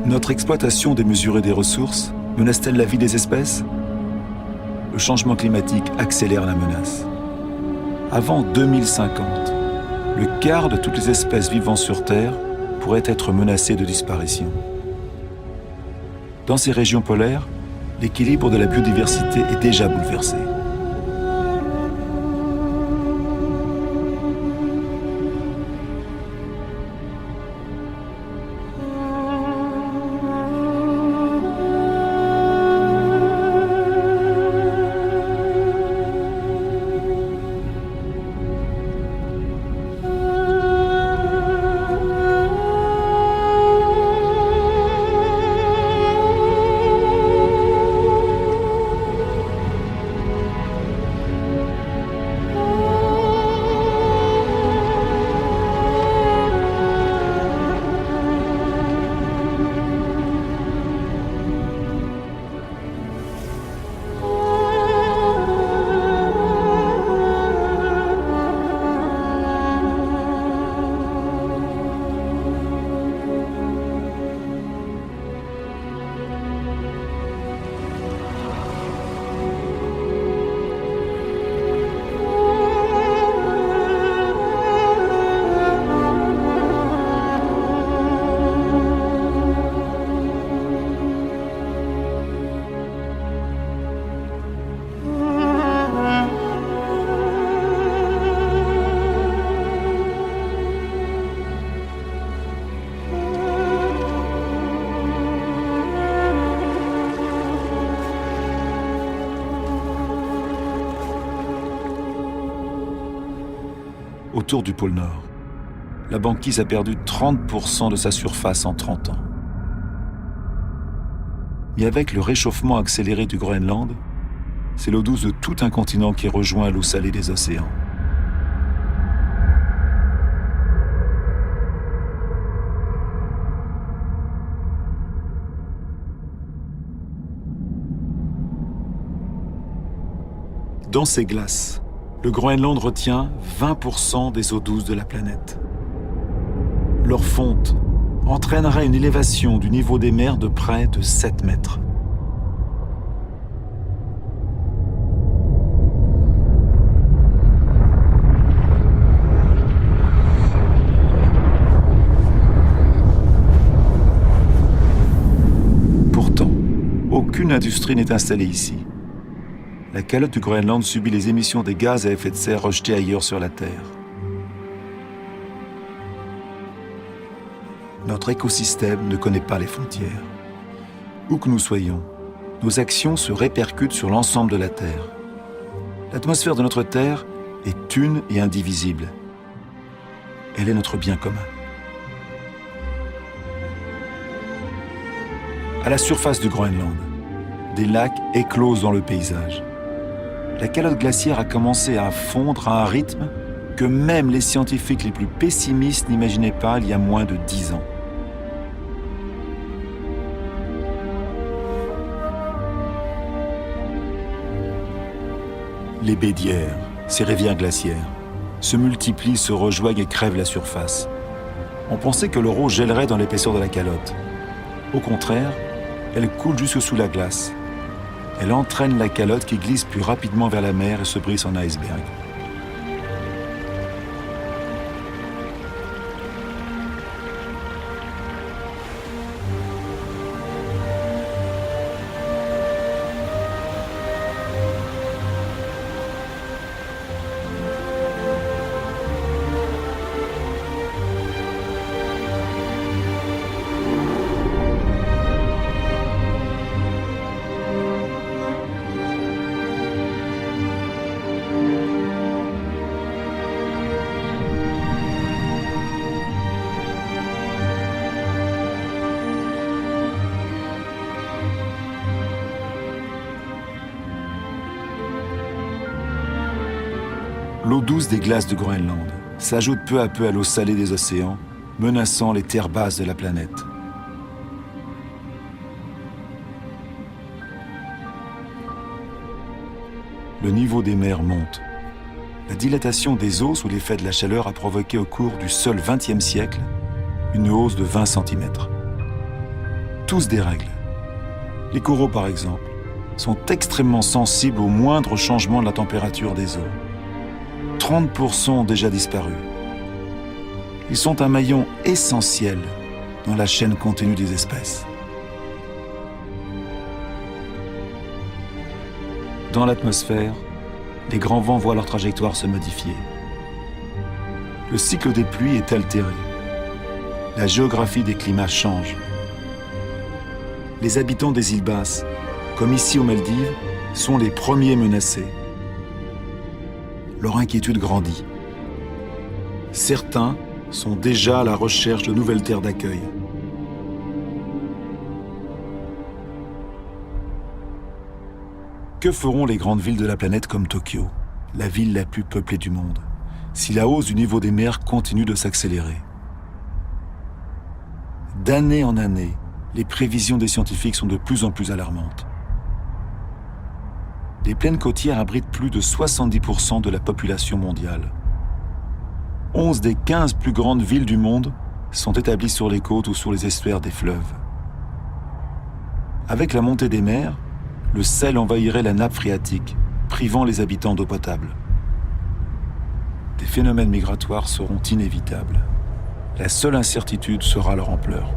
Notre exploitation démesurée des ressources menace-t-elle la vie des espèces ? Le changement climatique accélère la menace. Avant 2050, le quart de toutes les espèces vivant sur Terre pourraient être menacées de disparition. Dans ces régions polaires, l'équilibre de la biodiversité est déjà bouleversé. autour du pôle Nord. La banquise a perdu 30% de sa surface en 30 ans. Mais avec le réchauffement accéléré du Groenland, c'est l'eau douce de tout un continent qui rejoint l'eau salée des océans. Dans ces glaces, le Groenland retient 20% des eaux douces de la planète. Leur fonte entraînerait une élévation du niveau des mers de près de 7 mètres. Pourtant, aucune industrie n'est installée ici. La calotte du Groenland subit les émissions des gaz à effet de serre rejetés ailleurs sur la Terre. Notre écosystème ne connaît pas les frontières. Où que nous soyons, nos actions se répercutent sur l'ensemble de la Terre. L'atmosphère de notre Terre est une et indivisible. Elle est notre bien commun. À la surface du Groenland, des lacs éclosent dans le paysage. La calotte glaciaire a commencé à fondre à un rythme que même les scientifiques les plus pessimistes n'imaginaient pas il y a moins de 10 ans. Les baies d'Yerres, ces rivières glaciaires, se multiplient, se rejoignent et crèvent la surface. On pensait que l'euro gèlerait dans l'épaisseur de la calotte. Au contraire, elle coule jusque sous la glace. Elle entraîne la calotte qui glisse plus rapidement vers la mer et se brise en iceberg. L'eau douce des glaces du Groenland s'ajoute peu à peu à l'eau salée des océans, menaçant les terres basses de la planète. Le niveau des mers monte. La dilatation des eaux sous l'effet de la chaleur a provoqué au cours du seul XXe siècle une hausse de 20 cm. Tout se dérègle. Les coraux, par exemple, sont extrêmement sensibles au moindre changement de la température des eaux. 30% ont déjà disparu. Ils sont un maillon essentiel dans la chaîne continue des espèces. Dans l'atmosphère, les grands vents voient leur trajectoire se modifier. Le cycle des pluies est altéré. La géographie des climats change. Les habitants des îles basses, comme ici aux Maldives, sont les premiers menacés. Leur inquiétude grandit. Certains sont déjà à la recherche de nouvelles terres d'accueil. Que feront les grandes villes de la planète comme Tokyo, la ville la plus peuplée du monde, si la hausse du niveau des mers continue de s'accélérer? D'année en année, les prévisions des scientifiques sont de plus en plus alarmantes. Les plaines côtières abritent plus de 70% de la population mondiale. 11 des 15 plus grandes villes du monde sont établies sur les côtes ou sur les estuaires des fleuves. Avec la montée des mers, le sel envahirait la nappe phréatique, privant les habitants d'eau potable. Des phénomènes migratoires seront inévitables. La seule incertitude sera leur ampleur.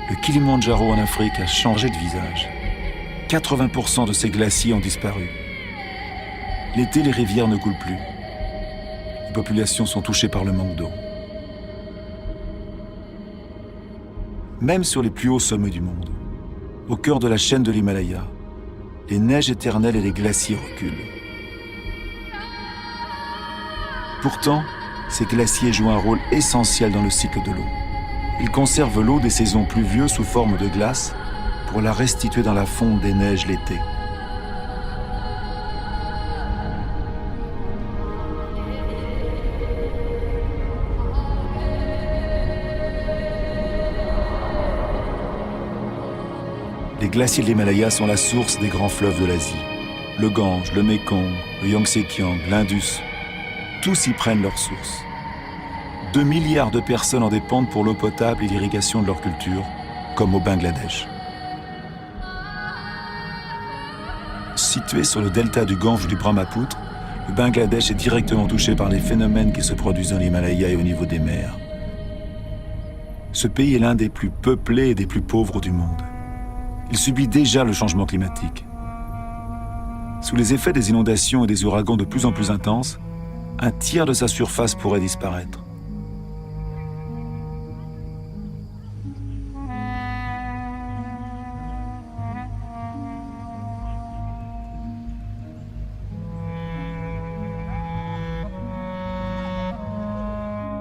Le Kilimandjaro en Afrique a changé de visage. 80% de ses glaciers ont disparu. L'été, les rivières ne coulent plus. Les populations sont touchées par le manque d'eau. Même sur les plus hauts sommets du monde, au cœur de la chaîne de l'Himalaya, les neiges éternelles et les glaciers reculent. Pourtant, ces glaciers jouent un rôle essentiel dans le cycle de l'eau. Ils conservent l'eau des saisons pluvieuses sous forme de glace pour la restituer dans la fonte des neiges l'été. Les glaciers de l'Himalaya sont la source des grands fleuves de l'Asie. Le Gange, le Mékong, le Yangtze-Kiang, l'Indus, tous y prennent leur source. 2 milliards de personnes en dépendent pour l'eau potable et l'irrigation de leur culture, comme au Bangladesh. Situé sur le delta du Gange ou du Brahmapoutre, le Bangladesh est directement touché par les phénomènes qui se produisent dans l'Himalaya et au niveau des mers. Ce pays est l'un des plus peuplés et des plus pauvres du monde. Il subit déjà le changement climatique. Sous les effets des inondations et des ouragans de plus en plus intenses, un tiers de sa surface pourrait disparaître.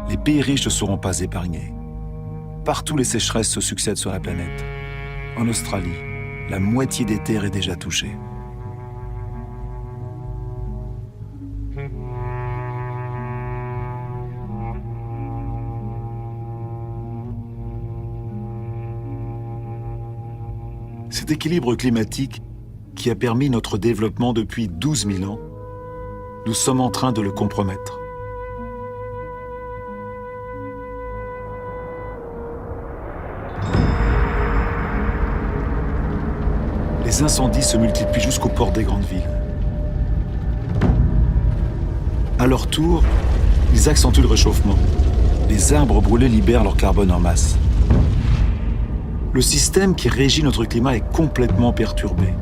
Les pays riches ne seront pas épargnés. Partout, les sécheresses se succèdent sur la planète. En Australie, la moitié des terres est déjà touchée. Cet équilibre climatique qui a permis notre développement depuis 12 000 ans, nous sommes en train de le compromettre. Les incendies se multiplient jusqu'aux portes des grandes villes. À leur tour, ils accentuent le réchauffement. Les arbres brûlés libèrent leur carbone en masse. Le système qui régit notre climat est complètement perturbé.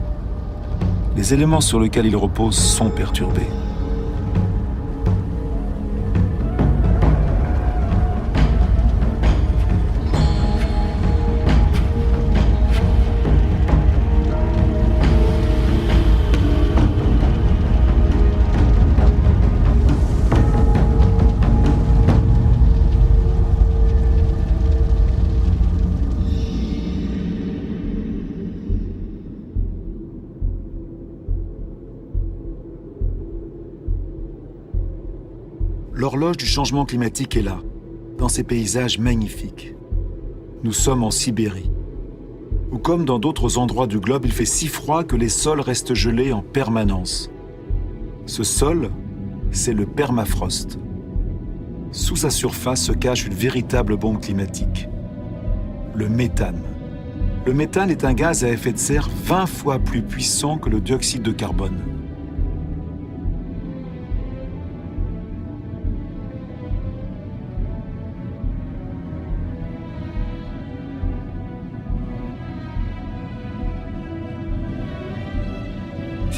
Les éléments sur lesquels il repose sont perturbés. L'horloge du changement climatique est là, dans ces paysages magnifiques. Nous sommes en Sibérie, où comme dans d'autres endroits du globe, il fait si froid que les sols restent gelés en permanence. Ce sol, c'est le permafrost. Sous sa surface se cache une véritable bombe climatique, le méthane. Le méthane est un gaz à effet de serre 20 fois plus puissant que le dioxyde de carbone.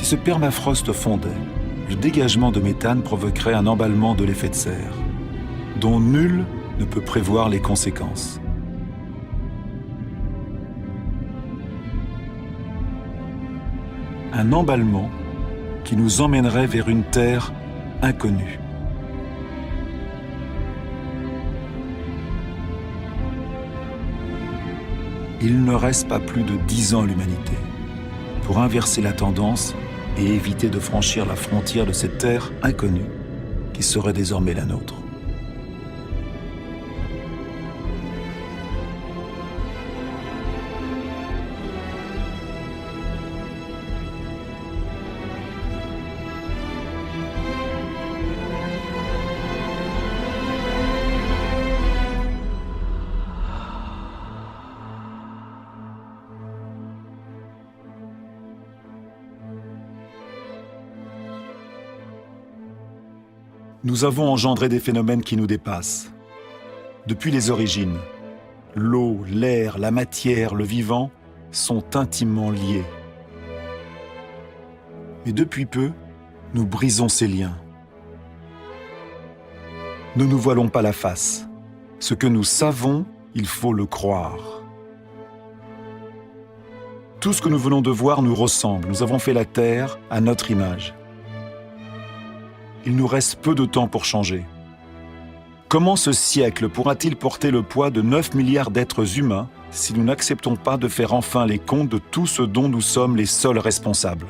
Si ce permafrost fondait, le dégagement de méthane provoquerait un emballement de l'effet de serre, dont nul ne peut prévoir les conséquences. Un emballement qui nous emmènerait vers une terre inconnue. Il ne reste pas plus de 10 ans à l'humanité pour inverser la tendance et éviter de franchir la frontière de cette terre inconnue qui serait désormais la nôtre. Nous avons engendré des phénomènes qui nous dépassent. Depuis les origines, l'eau, l'air, la matière, le vivant sont intimement liés. Mais depuis peu, nous brisons ces liens. Ne nous voilons pas la face. Ce que nous savons, il faut le croire. Tout ce que nous venons de voir nous ressemble. Nous avons fait la Terre à notre image. Il nous reste peu de temps pour changer. Comment ce siècle pourra-t-il porter le poids de 9 milliards d'êtres humains si nous n'acceptons pas de faire enfin les comptes de tout ce dont nous sommes les seuls responsables ?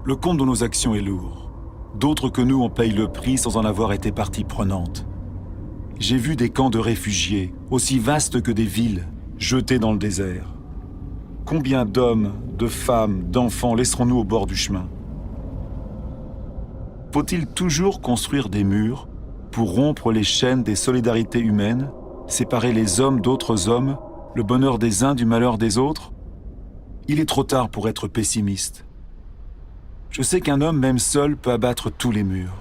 Le compte de nos actions est lourd. D'autres que nous en payent le prix sans en avoir été partie prenante. J'ai vu des camps de réfugiés, aussi vastes que des villes, jetés dans le désert. Combien d'hommes, de femmes, d'enfants laisserons-nous au bord du chemin ? Faut-il toujours construire des murs pour rompre les chaînes des solidarités humaines, séparer les hommes d'autres hommes, le bonheur des uns du malheur des autres ? Il est trop tard pour être pessimiste. Je sais qu'un homme, même seul, peut abattre tous les murs.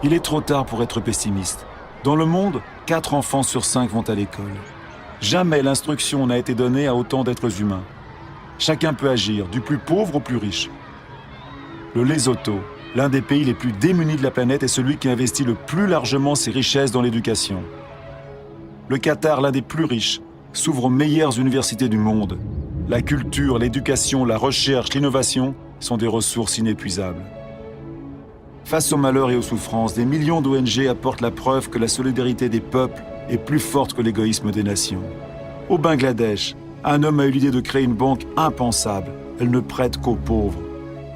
Il est trop tard pour être pessimiste. Dans le monde, 4 enfants sur 5 vont à l'école. Jamais l'instruction n'a été donnée à autant d'êtres humains. Chacun peut agir, du plus pauvre au plus riche. Le Lesotho, l'un des pays les plus démunis de la planète, est celui qui investit le plus largement ses richesses dans l'éducation. Le Qatar, l'un des plus riches, s'ouvre aux meilleures universités du monde. La culture, l'éducation, la recherche, l'innovation sont des ressources inépuisables. Face aux malheurs et aux souffrances, des millions d'ONG apportent la preuve que la solidarité des peuples est plus forte que l'égoïsme des nations. Au Bangladesh, un homme a eu l'idée de créer une banque impensable. Elle ne prête qu'aux pauvres.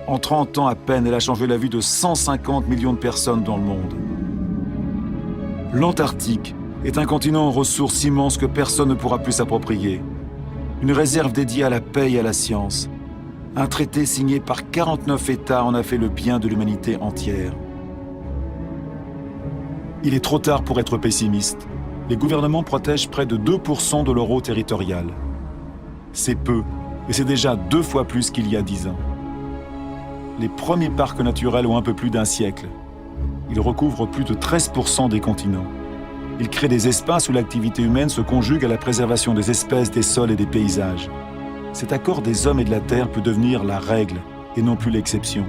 En 30 ans à peine, elle a changé la vie de 150 millions de personnes dans le monde. L'Antarctique est un continent aux ressources immenses que personne ne pourra plus s'approprier. Une réserve dédiée à la paix et à la science. Un traité signé par 49 États en a fait le bien de l'humanité entière. Il est trop tard pour être pessimiste. Les gouvernements protègent près de 2% de leur eau territoriale. C'est peu, mais c'est déjà 2 fois plus qu'il y a 10 ans. Les premiers parcs naturels ont un peu plus d'1 siècle. Ils recouvrent plus de 13% des continents. Ils créent des espaces où l'activité humaine se conjugue à la préservation des espèces, des sols et des paysages. Cet accord des hommes et de la terre peut devenir la règle et non plus l'exception.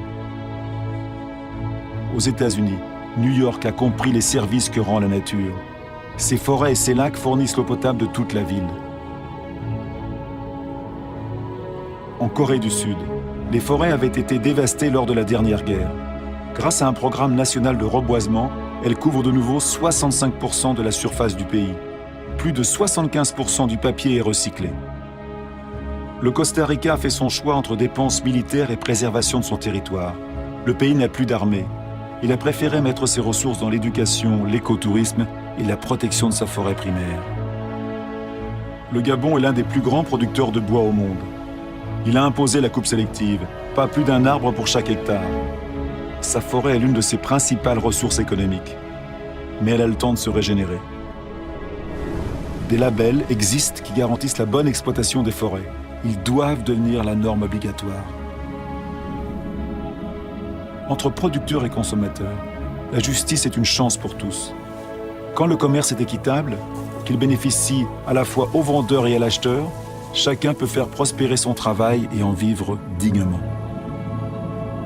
Aux États-Unis, New York a compris les services que rend la nature. Ses forêts et ses lacs fournissent l'eau potable de toute la ville. En Corée du Sud, les forêts avaient été dévastées lors de la dernière guerre. Grâce à un programme national de reboisement, elles couvrent de nouveau 65% de la surface du pays. Plus de 75% du papier est recyclé. Le Costa Rica a fait son choix entre dépenses militaires et préservation de son territoire. Le pays n'a plus d'armée. Il a préféré mettre ses ressources dans l'éducation, l'écotourisme et la protection de sa forêt primaire. Le Gabon est l'un des plus grands producteurs de bois au monde. Il a imposé la coupe sélective, pas plus d'1 arbre pour chaque hectare. Sa forêt est l'une de ses principales ressources économiques. Mais elle a le temps de se régénérer. Des labels existent qui garantissent la bonne exploitation des forêts. Ils doivent devenir la norme obligatoire. Entre producteurs et consommateurs, la justice est une chance pour tous. Quand le commerce est équitable, qu'il bénéficie à la fois au vendeur et à l'acheteur, chacun peut faire prospérer son travail et en vivre dignement.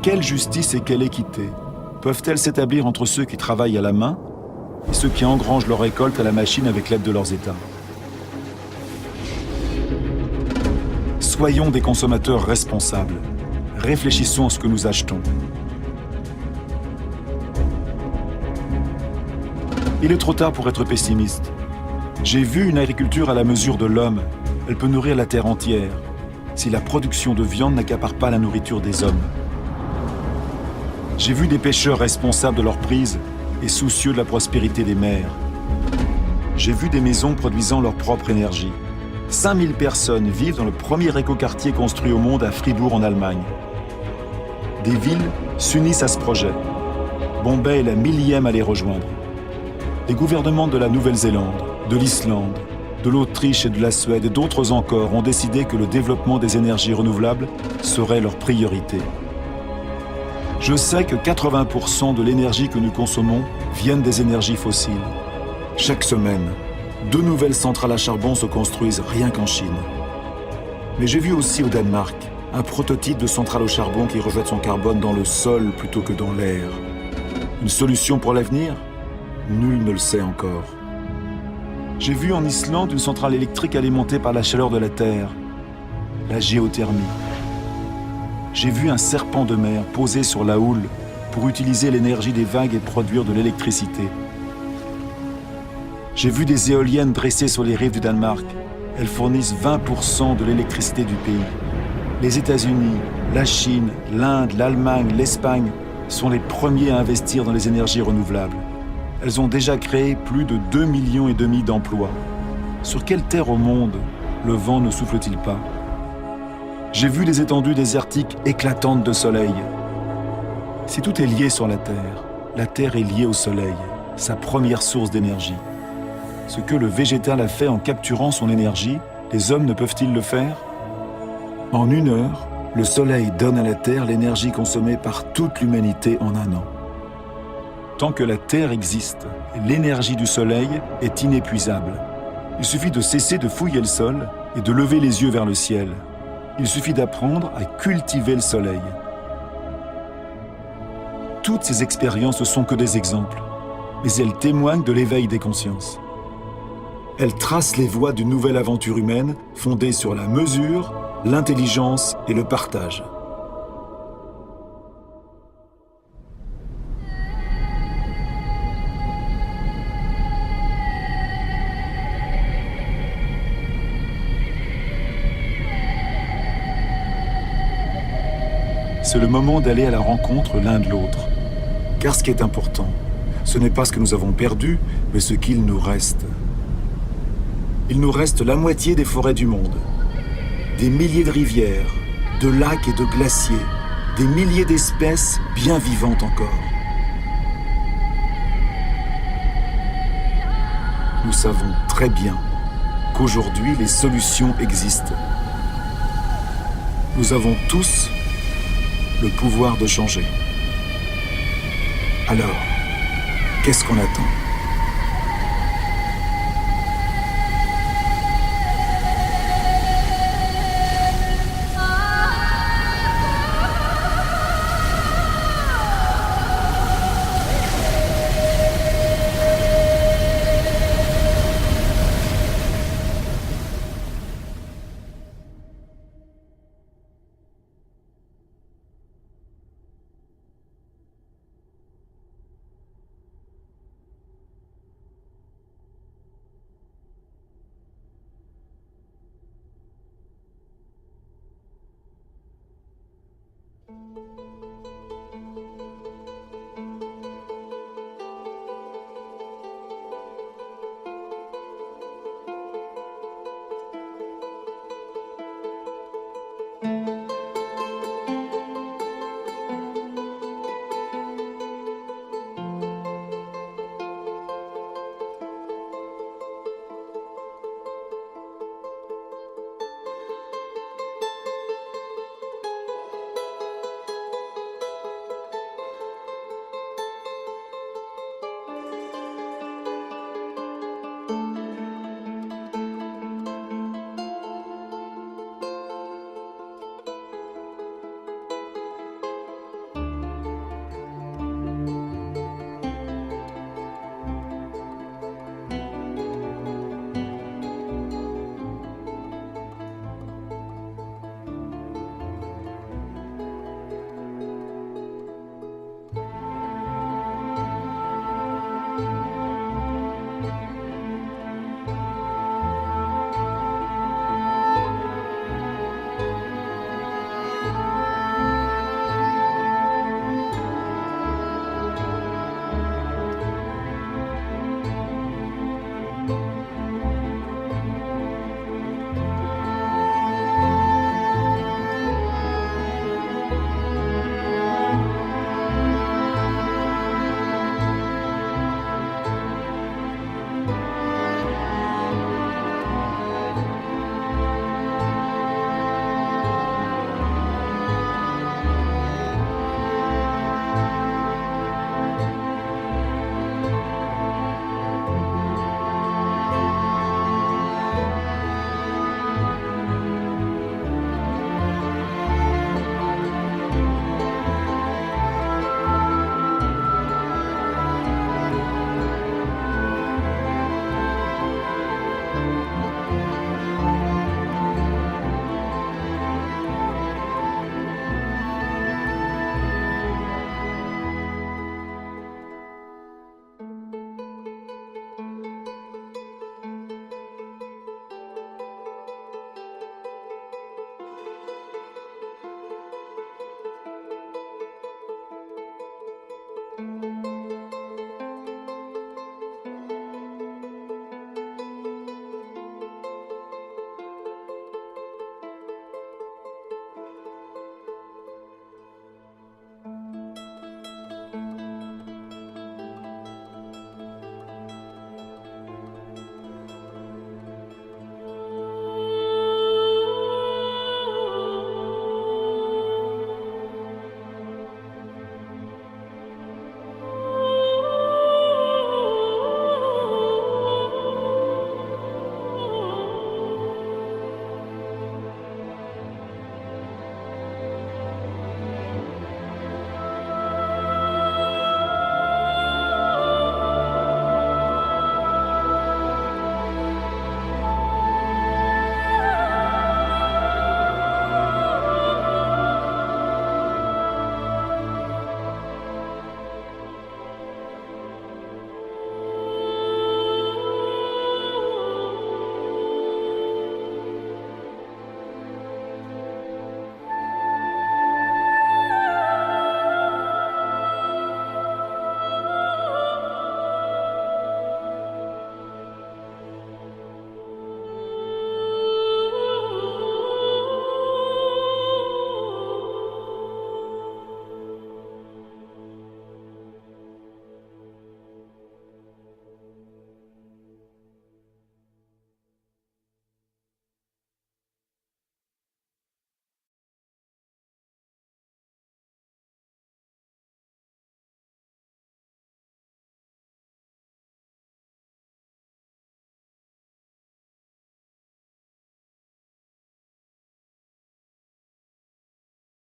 Quelle justice et quelle équité peuvent-elles s'établir entre ceux qui travaillent à la main et ceux qui engrangent leur récolte à la machine avec l'aide de leurs États? Soyons des consommateurs responsables. Réfléchissons à ce que nous achetons. Il est trop tard pour être pessimiste. J'ai vu une agriculture à la mesure de l'homme. Elle peut nourrir la terre entière, si la production de viande n'accapare pas la nourriture des hommes. J'ai vu des pêcheurs responsables de leur prise et soucieux de la prospérité des mers. J'ai vu des maisons produisant leur propre énergie. 5000 personnes vivent dans le premier écoquartier construit au monde à Fribourg en Allemagne. Des villes s'unissent à ce projet. Bombay est la 1000e à les rejoindre. Les gouvernements de la Nouvelle-Zélande, de l'Islande, de l'Autriche et de la Suède et d'autres encore ont décidé que le développement des énergies renouvelables serait leur priorité. Je sais que 80% de l'énergie que nous consommons viennent des énergies fossiles. Chaque semaine, 2 nouvelles centrales à charbon se construisent rien qu'en Chine. Mais j'ai vu aussi au Danemark un prototype de centrale au charbon qui rejette son carbone dans le sol plutôt que dans l'air. Une solution pour l'avenir ? Nul ne le sait encore. J'ai vu en Islande une centrale électrique alimentée par la chaleur de la terre, la géothermie. J'ai vu un serpent de mer posé sur la houle pour utiliser l'énergie des vagues et produire de l'électricité. J'ai vu des éoliennes dressées sur les rives du Danemark. Elles fournissent 20% de l'électricité du pays. Les États-Unis, la Chine, l'Inde, l'Allemagne, l'Espagne sont les premiers à investir dans les énergies renouvelables. Elles ont déjà créé plus de 2,5 millions d'emplois. Sur quelle terre au monde le vent ne souffle-t-il pas ? J'ai vu des étendues désertiques éclatantes de soleil. Si tout est lié sur la Terre est liée au soleil, sa première source d'énergie. Ce que le végétal a fait en capturant son énergie, les hommes ne peuvent-ils le faire ? En 1 heure, le Soleil donne à la Terre l'énergie consommée par toute l'humanité en 1 an. Tant que la Terre existe, l'énergie du Soleil est inépuisable. Il suffit de cesser de fouiller le sol et de lever les yeux vers le ciel. Il suffit d'apprendre à cultiver le Soleil. Toutes ces expériences ne sont que des exemples, mais elles témoignent de l'éveil des consciences. Elles tracent les voies d'une nouvelle aventure humaine fondée sur la mesure, l'intelligence et le partage. C'est le moment d'aller à la rencontre l'un de l'autre. Car ce qui est important, ce n'est pas ce que nous avons perdu, mais ce qu'il nous reste. Il nous reste la moitié des forêts du monde, des milliers de rivières, de lacs et de glaciers, des milliers d'espèces bien vivantes encore. Nous savons très bien qu'aujourd'hui les solutions existent. Nous avons tous le pouvoir de changer. Alors, qu'est-ce qu'on attend ?